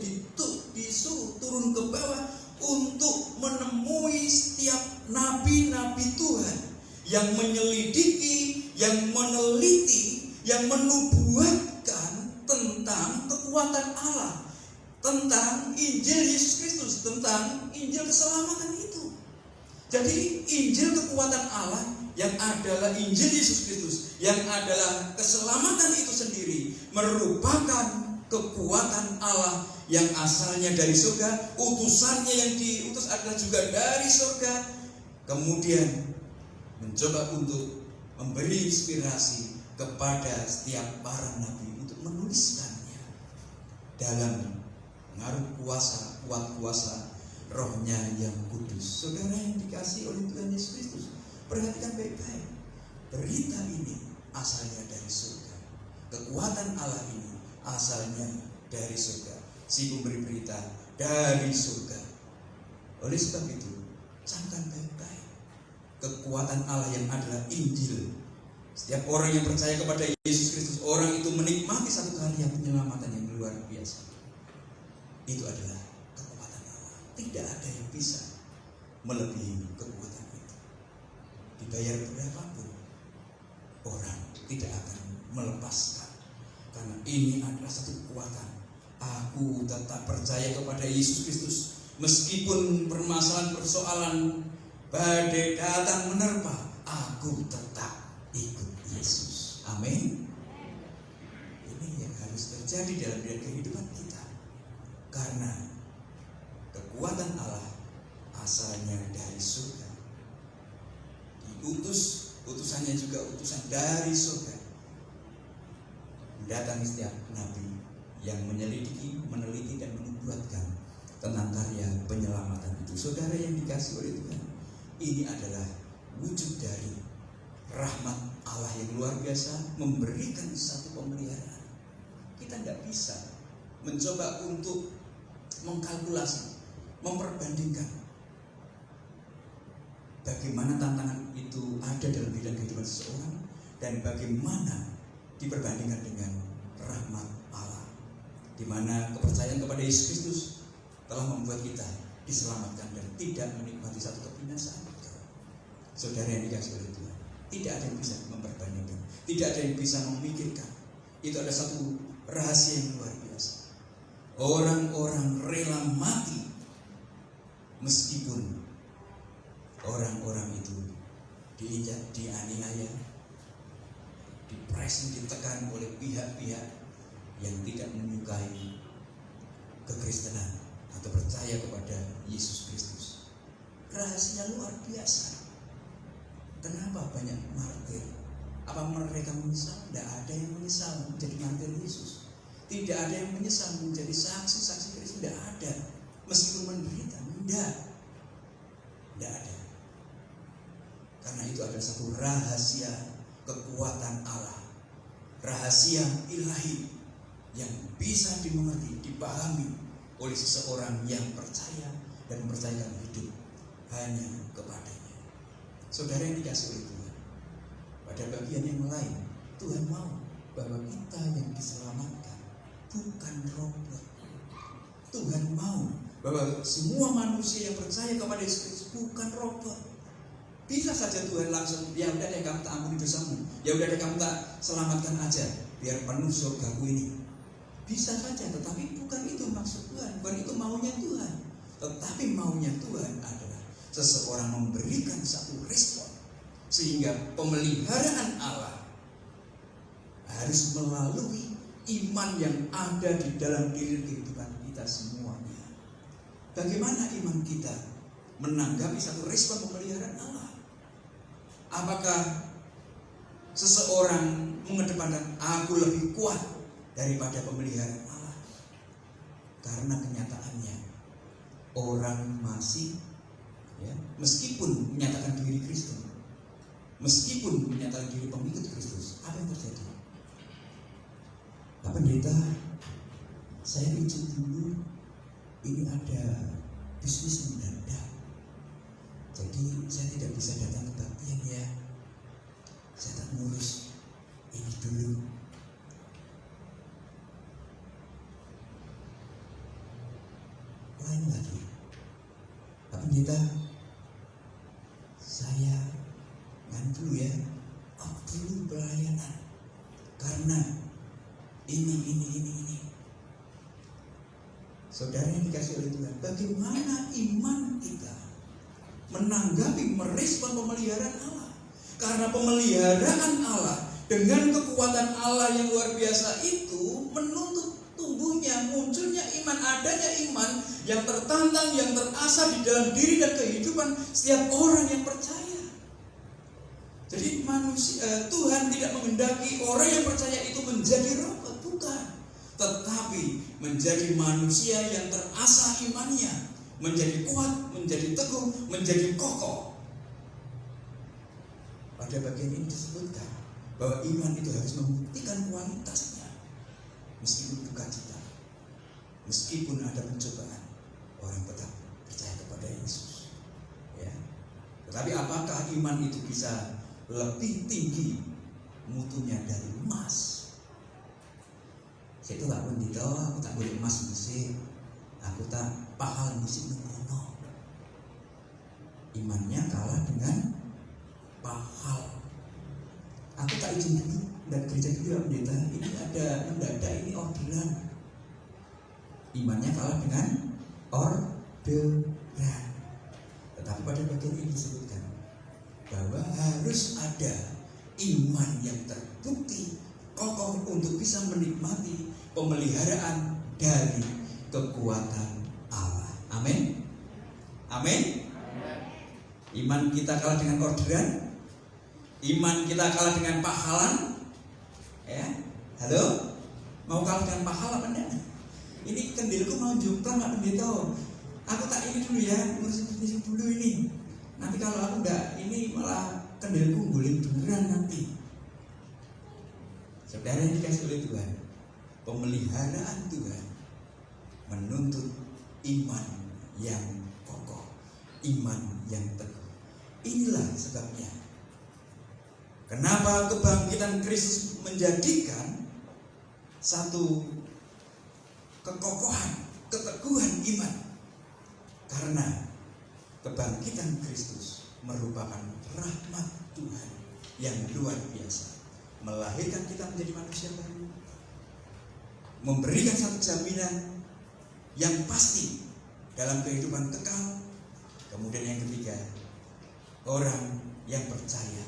disuruh turun ke bawah untuk menemui setiap nabi-nabi Tuhan yang menyelidiki, yang meneliti, yang menubuatkan tentang kekuatan Allah, tentang Injil Yesus Kristus, tentang Injil keselamatan itu. Jadi Injil kekuatan Allah yang adalah Injil Yesus Kristus, yang adalah keselamatan itu sendiri, merupakan kekuatan Allah yang asalnya dari surga. Utusannya yang diutus adalah juga dari surga. Kemudian mencoba untuk memberi inspirasi kepada setiap para nabi untuk menuliskannya dalam pengaruh kuasa, kuat kuasa Roh-Nya yang kudus. Saudara yang dikasihi oleh Tuhan Yesus Kristus, perhatikan baik-baik. Berita ini asalnya dari surga. Kekuatan Allah ini asalnya dari surga. Si pemberi berita dari surga. Oleh sebab itu, camkan baik-baik. Kekuatan Allah yang adalah Injil. Setiap orang yang percaya kepada Yesus Kristus, orang itu menikmati satu karya penyelamatan yang luar biasa. Itu adalah kekuatan Allah. Tidak ada yang bisa melebihi kekuatan itu. Dibayar berapapun, orang tidak akan melepaskan. Karena ini adalah satu kekuatan. Aku tetap percaya kepada Yesus Kristus. Meskipun persoalan badai datang menerpa, aku tetap ikut Yesus. Amin. Ini yang harus terjadi dalam kehidupan kita. Karena kekuatan Allah asalnya dari surga. Utusannya juga utusan dari surga. Mendatangi setiap nabi yang menyelidiki, meneliti dan menubuatkan tentang karya penyelamatan itu. Saudara yang dikasihi oleh Tuhan, ini adalah wujud dari rahmat Allah yang luar biasa, memberikan satu pemeliharaan. Kita tidak bisa mencoba untuk mengkalkulasi, memperbandingkan bagaimana tantangan itu ada dalam bidang kehidupan seseorang dan bagaimana diperbandingkan dengan rahmat Allah, di mana kepercayaan kepada Yesus Kristus telah membuat kita diselamatkan dan tidak menikmati satu kebinasaan. Saudara yang dikasihi oleh Tuhan, tidak ada yang bisa memperbandingkan, tidak ada yang bisa memikirkan. Itu ada satu rahasia yang luar biasa. Orang-orang rela mati meskipun orang-orang itu diinjak, dianiaya, dipressing, ditekan oleh pihak-pihak yang tidak menyukai kekristenan atau percaya kepada Yesus Kristus. Rahasianya luar biasa. Kenapa banyak martir? Apa mereka menyesal? Tidak ada yang menyesal menjadi martir Yesus. Tidak ada yang menyesal menjadi saksi-saksi Kristus. Tidak ada. Meskipun menderita, tidak ada. Karena itu adalah satu rahasia kekuatan Allah, rahasia ilahi yang bisa dimengerti, dipahami oleh seseorang yang percaya dan mempercayakan hidup hanya kepadanya. Saudara yang dikasihi oleh Tuhan, pada bagian yang lain Tuhan mau bahwa kita yang diselamatkan bukan robot. Tuhan mau bahwa semua manusia yang percaya kepada Yesus Kristus bukan robot. Bisa saja Tuhan langsung, ya udah deh kamu tak ampuni dosamu, ya udah deh kamu tak selamatkan aja, biar penuh surgaku ini. Bisa saja, tetapi bukan itu maksud Tuhan, bukan itu maunya Tuhan. Tetapi maunya Tuhan adalah seseorang memberikan satu respon, sehingga pemeliharaan Allah harus melalui iman yang ada di dalam diri kehidupan kita semuanya. Bagaimana iman kita menanggapi satu respon pemeliharaan Allah? Apakah seseorang mengedepankan aku lebih kuat daripada pemeliharaan Allah? Karena kenyataannya orang masih meskipun menyatakan diri Kristen, meskipun menyatakan diri pengikut Kristus, apa yang terjadi? Pak Pendeta, saya izin dulu, ini ada bisnis mendadak, jadi saya tidak bisa datang ke kebaktian ya. Saya tak ngurus ini dulu. Lain lagi, Pak Pendeta, saya dulu ya, dulu pelayanan karena ini. Saudara yang dikasih oleh Tuhan, bagaimana iman kita menanggapi, merespon pemeliharaan Allah? Karena pemeliharaan Allah dengan kekuatan Allah yang luar biasa itu menuntut tumbuhnya, munculnya iman, adanya iman yang tertantang, yang terasah di dalam diri dan kehidupan setiap orang yang percaya. Jadi Tuhan tidak menghendaki orang yang percaya itu menjadi robot, bukan, tetapi menjadi manusia yang terasah imannya, menjadi kuat, menjadi teguh, menjadi kokoh. Pada bagian ini disebutkan bahwa iman itu harus membuktikan kualitasnya, meskipun duka cita, meskipun ada pencobaan, orang tetap percaya kepada Yesus. Ya. Tetapi apakah iman itu bisa lebih tinggi mutunya dari emas? Saya itu gak pendeta, aku tak boleh emas musik, aku tak pahal musik mengono. Imannya kalah dengan pahal. Aku tak izin dulu dan gereja dulu ya pendeta, ini ada mendadak, ini orderan. Imannya kalah dengan orderan. Tetapi pada bagian ini disebutkan bahwa harus ada iman yang terbukti kokoh untuk bisa menikmati pemeliharaan dari kekuatan Allah. Amin. Amin. Iman kita kalah dengan orderan, iman kita kalah dengan pahalan. Ya, halo, mau kalah dengan pahala apa enggak? Ini kendilku mau jomplang nggak pendeta? Aku tak ini dulu ya, ngurusin bisnis dulu ini. Nanti kalau aku enggak, ini malah kendilku guling beneran nanti. Saudara yang dikasih oleh Tuhan, pemeliharaan Tuhan menuntut iman yang kokoh, iman yang teguh. Inilah sebabnya kenapa kebangkitan Kristus menjadikan satu kekokohan, keteguhan iman. Karena kebangkitan Kristus merupakan rahmat Tuhan yang luar biasa, melahirkan kita menjadi manusia baru, memberikan satu jaminan yang pasti dalam kehidupan kekal. Kemudian yang ketiga, orang yang percaya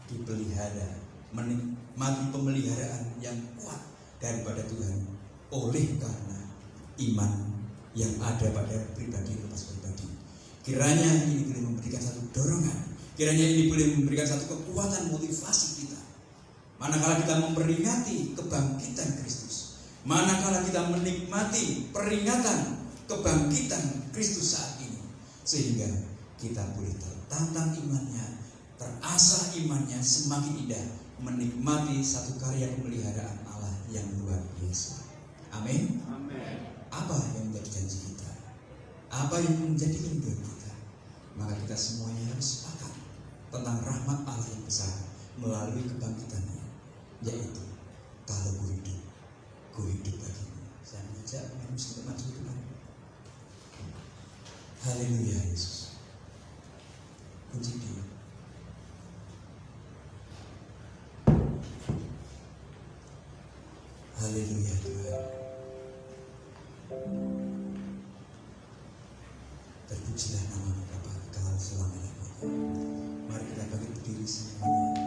dipelihara, menikmati pemeliharaan yang kuat daripada Tuhan oleh karena iman yang ada pada pribadi lepas pribadi. Kiranya ini boleh memberikan satu dorongan, kiranya ini boleh memberikan satu kekuatan motivasi kita manakala kita memperingati kebangkitan Kristus, manakala kita menikmati peringatan kebangkitan Kristus saat ini, sehingga kita boleh tertantang imannya, terasah imannya semakin indah, menikmati satu karya pemeliharaan Allah yang luar biasa. Amin. Amin. Apa yang menjadi janji kita? Apa yang menjadi kehidupan kita? Maka kita semuanya harus sepakat tentang rahmat Allah yang besar melalui kebangkitannya, yaitu kalau ku hidup bagimu. Saya mengajak manusia maju Tuhan. Haleluya Yesus. Puji Dia. Haleluya Tuhan. Terpujilah nama Bapa kekal selama-lamanya. Mari kita bangkit berdiri semuanya.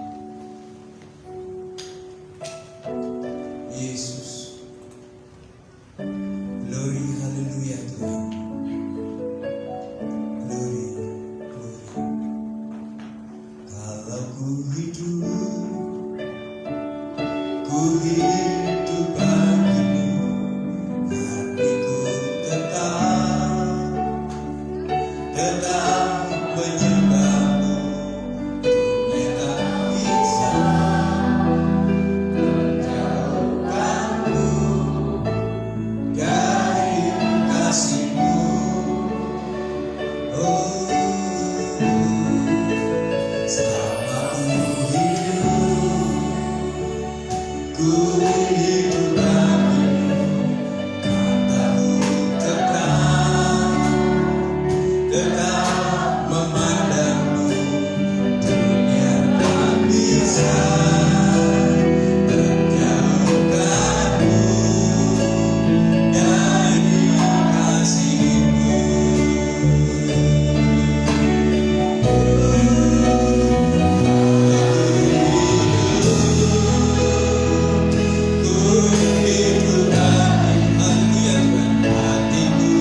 Yesus, glory, haleluya Tuhan. Glory, glory. Kalau ku hidup bagimu, hatiku tetap menyembahmu. Dunia tak bisa menjauhkanku dari kasih-Mu. Oh, selama ku hidup bagimu, mataku tetap memandangmu. Dunia tak bisa menjauhkanmu dari kasih-Mu. Ku hidup bagimu, haleluya Tuhan. Hatiku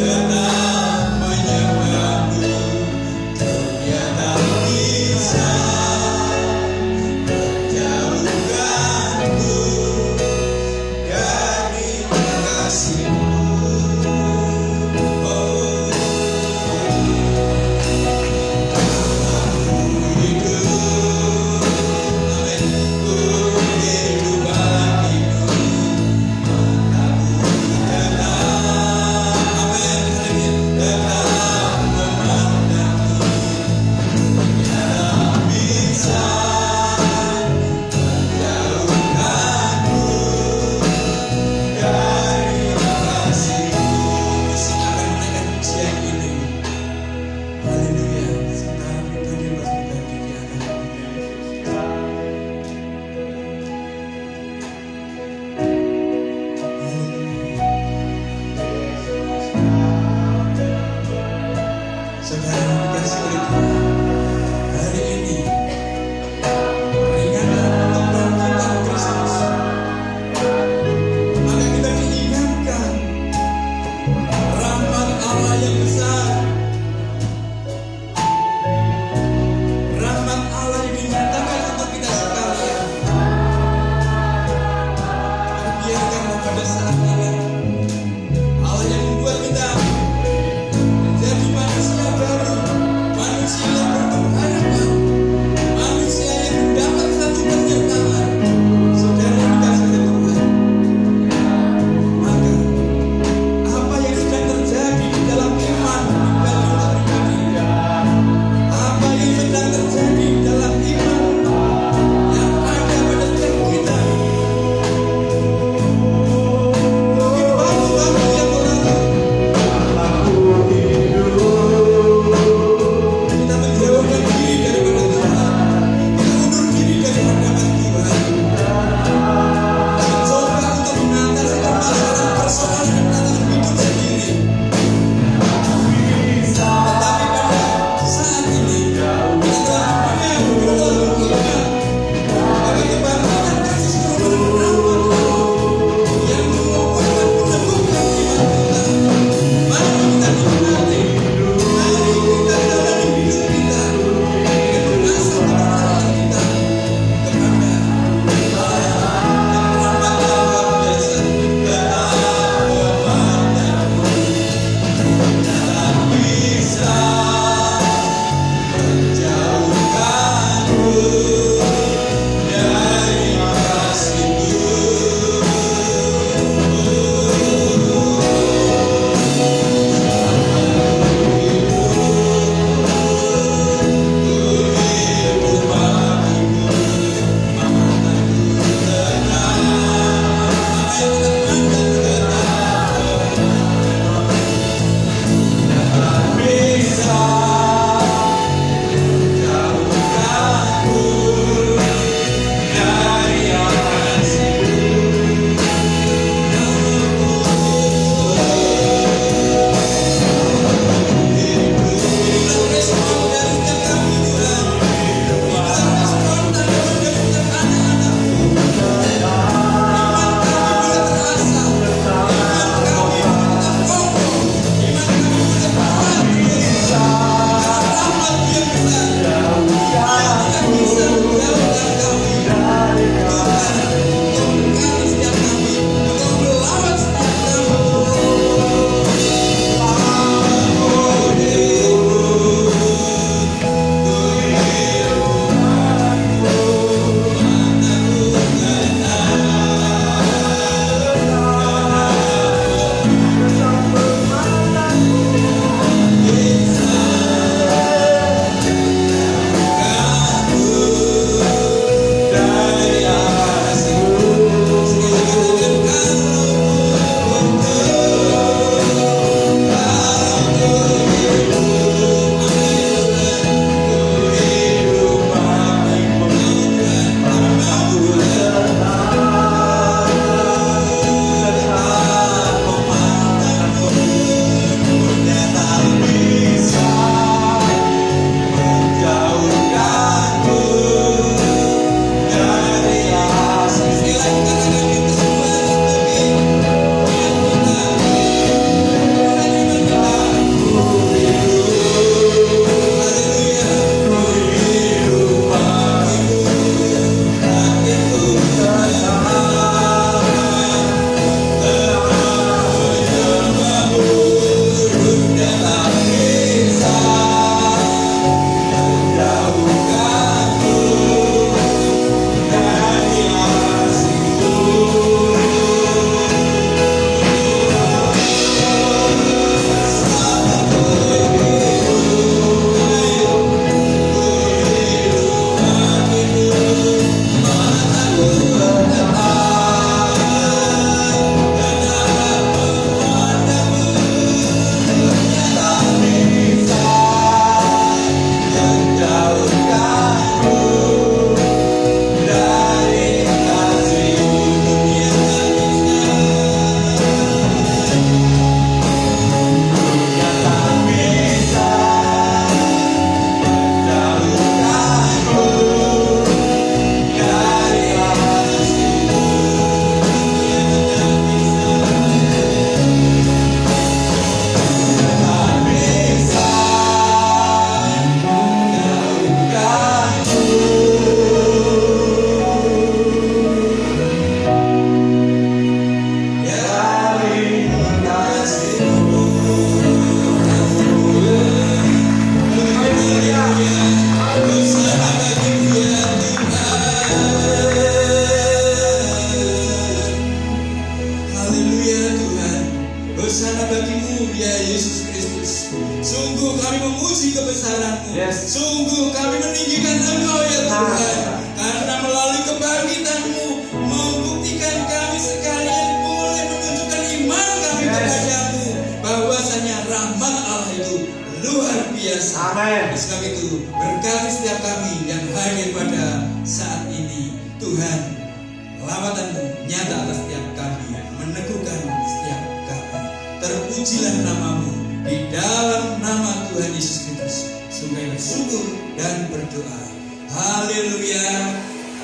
tetap menyembahmu. Dunia tak bisa menjauhkanku dari kasih-Mu. Oh, hidup, amin. Ku hidup bagimu, mataku tetap, amin, haleluya, tetap memandangmu. Dunia tak bisa menjauhkanku dari kasih-Mu. Silakan menaikkan pujian ini. Haleluya. Sekarang kita dimasukkan diri akan sekarang dikasih oleh Tuhan. Hari ini peringatan kebangkitan Kristus. Maka kita diingatkan rahmat Allah yang besar, rahmat Allah yang dinyatakan untuk kita sekalian. Dan biarkanlah pada saat ini Allah yang membuat kita menjadi manusia baru, Sungguh kami memuji kebesaran-Mu. Yes. Sungguh kami meninggikan Engkau ya Tuhan. Karena melalui kebangkitan-Mu membuktikan kami sekalian boleh menunjukkan iman kami kepadamu, bahwasanya rahmat Allah itu luar biasa. Amin. Oleh sebab itu berkati setiap kami yang hadir pada saat ini. Tuhan, lawatan-Mu nyata atas setiap kami, meneguhkan setiap kami. Terpujilah nama-Mu di dalam nama Tuhan Yesus Kristus. Sungguh bersyukur dan berdoa. Haleluya.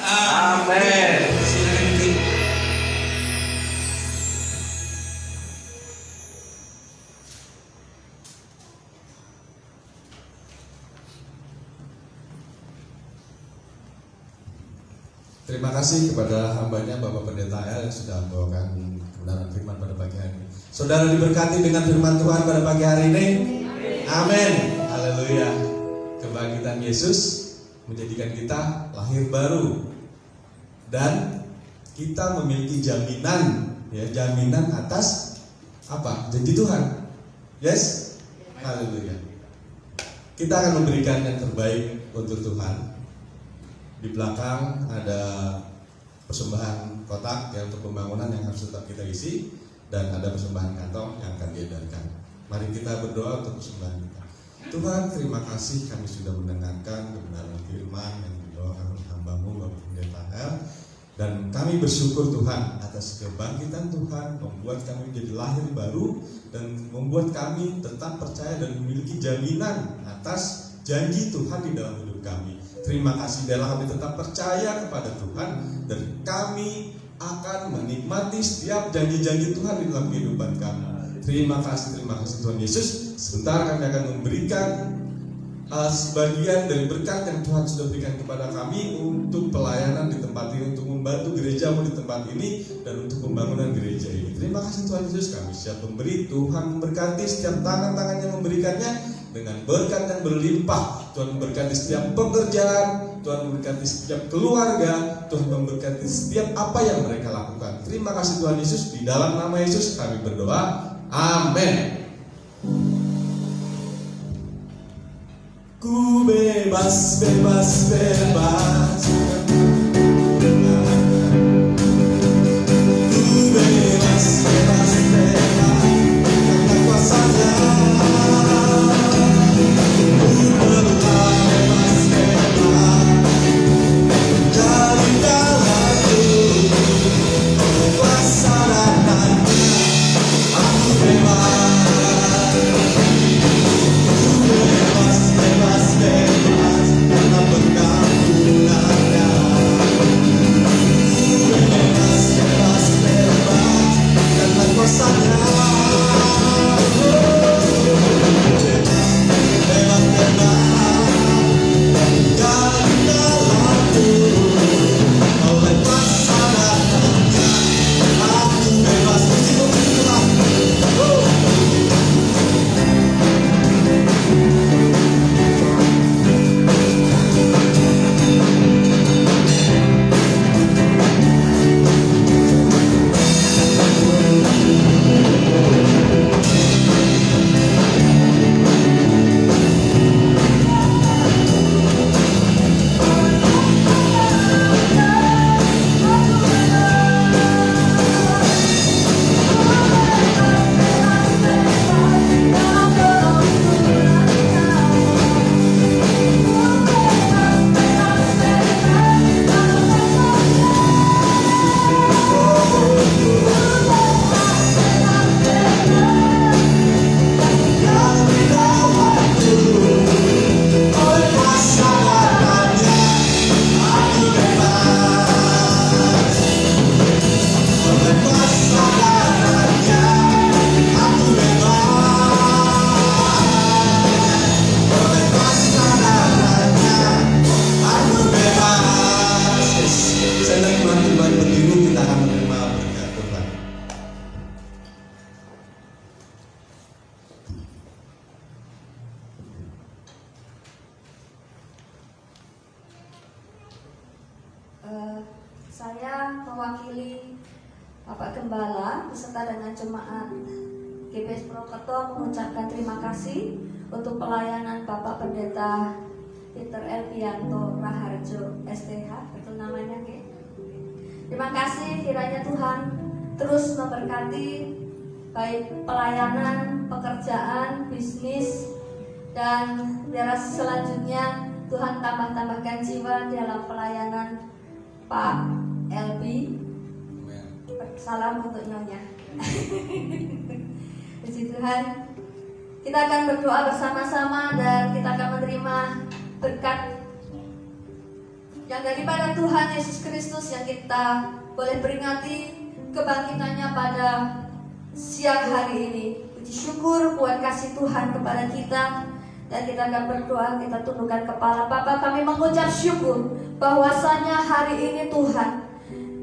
Amin. Silakan duduk. Terima kasih kepada hambanya Bapak Pendeta El yang sudah membawakan kebenaran firman pada pagi hari ini. Saudara diberkati dengan firman Tuhan pada pagi hari ini. Amin. Haleluya. Kebangkitan Yesus menjadikan kita lahir baru dan kita memiliki jaminan, ya, jaminan atas apa? Janji Tuhan. Yes. Haleluya. Kita akan memberikan yang terbaik untuk Tuhan. Di belakang ada persembahan kotak ya, untuk pembangunan yang harus tetap kita isi, dan ada persembahan kantong yang akan diedarkan. Mari kita berdoa untuk persembahan kita. Tuhan, terima kasih kami sudah mendengarkan kebenaran firman yang dibawakan oleh hamba-Mu Bapak Pendeta El, dan kami bersyukur Tuhan atas kebangkitan Tuhan membuat kami menjadi lahir baru dan membuat kami tetap percaya dan memiliki jaminan atas janji Tuhan di dalam hidup kami. Terima kasih dalam kami tetap percaya kepada Tuhan, dan kami akan menikmati setiap janji-janji Tuhan di dalam kehidupan kami. Terima kasih Tuhan Yesus. Sebentar kami akan memberikan sebagian dari berkat yang Tuhan sudah berikan kepada kami untuk pelayanan di tempat ini, untuk membantu gereja-Mu di tempat ini, dan untuk pembangunan gereja ini. Terima kasih Tuhan Yesus, kami siap memberi. Tuhan memberkati setiap tangan-tangan yang memberikannya dengan berkat yang berlimpah. Tuhan memberkati setiap pekerjaan, Tuhan memberkati setiap keluarga, Tuhan memberkati setiap apa yang mereka lakukan. Terima kasih Tuhan Yesus, di dalam nama Yesus kami berdoa. Amin. Ku bebas, bebas, bebas. Ku bebas, bebas, bebas. Karena kuasa-Nya. Saya mewakili Bapak Gembala beserta dengan jemaat GBS Purwokerto mengucapkan terima kasih untuk pelayanan Bapak Pendeta Peter Elpianto Raharjo STH, betul namanya, Kek? Terima kasih, kiranya Tuhan terus memberkati baik pelayanan, pekerjaan, bisnis, dan biar selanjutnya Tuhan tambah-tambahkan jiwa dalam pelayanan Pak Elbi. Salam untuk Nyonya. Puji Tuhan. Kita akan berdoa bersama-sama dan kita akan menerima berkat yang daripada Tuhan Yesus Kristus yang kita boleh peringati kebangkitannya pada siang hari ini. Puji syukur buat kasih Tuhan kepada kita. Dan kita akan berdoa, kita tundukkan kepala. Bapa, kami mengucap syukur bahwasanya hari ini Tuhan,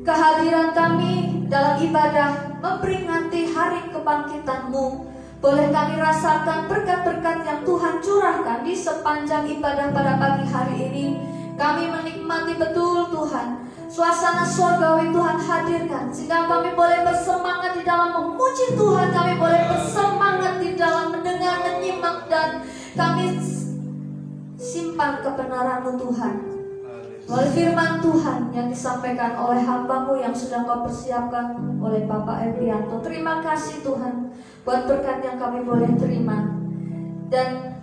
kehadiran kami dalam ibadah memperingati hari kebangkitan-Mu, boleh kami rasakan berkat-berkat yang Tuhan curahkan di sepanjang ibadah pada pagi hari ini. Kami menikmati betul Tuhan, suasana surgawi Tuhan hadirkan, sehingga kami boleh bersemangat di dalam memuji Tuhan, kami boleh bersemangat di dalam mendengar, menyimak, dan kami simpan kebenaran-Mu Tuhan melalui firman Tuhan yang disampaikan oleh hamba-Mu yang sudah Kau persiapkan oleh Bapak Elpianto. Terima kasih Tuhan buat berkat yang kami boleh terima. Dan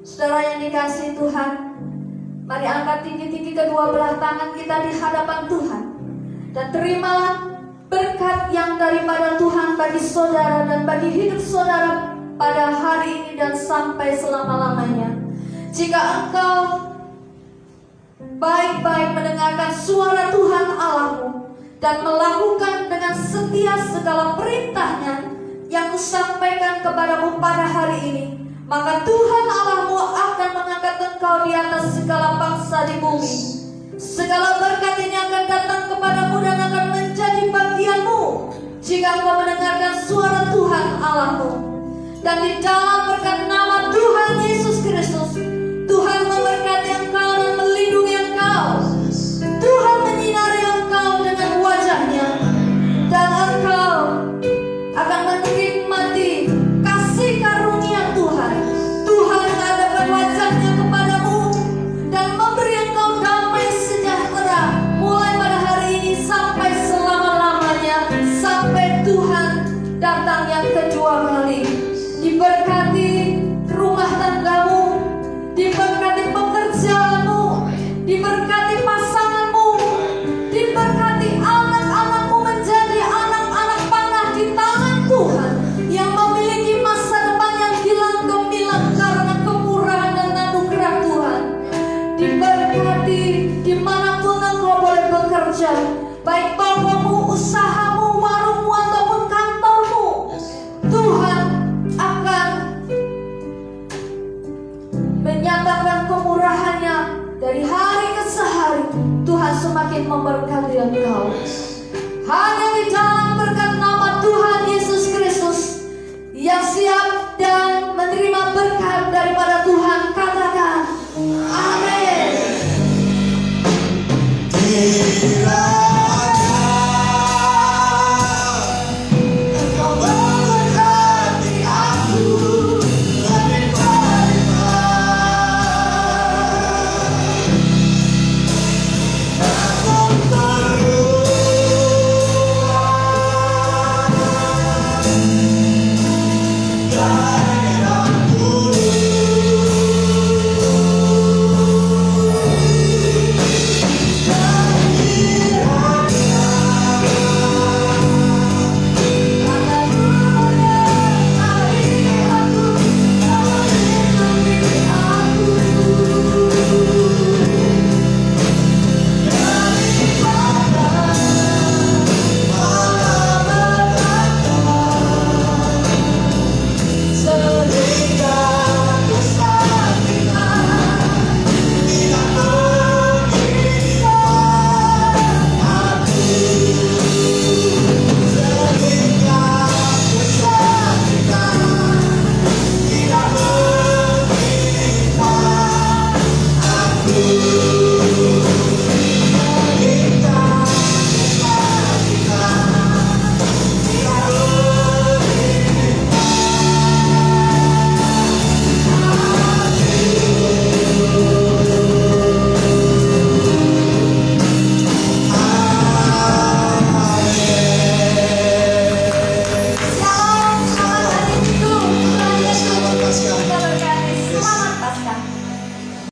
saudara yang dikasihi Tuhan, mari angkat tinggi-tinggi kedua belah tangan kita di hadapan Tuhan, dan terimalah berkat yang daripada Tuhan bagi saudara dan bagi hidup saudara pada hari ini dan sampai selama-lamanya. Jika engkau baik-baik mendengarkan suara Tuhan Allahmu dan melakukan dengan setia segala perintahnya yang kusampaikan kepadamu pada hari ini, maka Tuhan Allahmu akan mengangkat engkau di atas segala bangsa di bumi. Segala berkat ini akan datang kepadamu dan akan menjadi bagianmu jika engkau mendengarkan suara Tuhan Allahmu. Dan di dalam berkat nama Tuhan Yesus Kristus, Tuhan memberkati engkau dan melindungi engkau. Tuhan menyinari engkau dengan wajahnya, dan engkau akan menikmati kasih karunia Tuhan. Tuhan mengadakan wajahnya kepadamu dan memberi engkau damai sejahtera mulai pada hari ini sampai selama-lamanya, sampai Tuhan datang yang kedua kali. Diberkati rumah tanggamu, diberkati pekerjaanmu, diberkati pasanganmu, diberkati anak-anakmu menjadi anak-anak panah di tangan Tuhan, yang memiliki masa depan yang gilang gemilang karena kemurahan dan anugerah Tuhan. Diberkati dimanapun engkau boleh bekerja, baik bangunmu, usahamu, warungmu, ataupun kantormu. Tuhan akan menyatakan kemurahannya dari hari ke hari. Tuhan semakin memberkati engkau. Hanya di dalam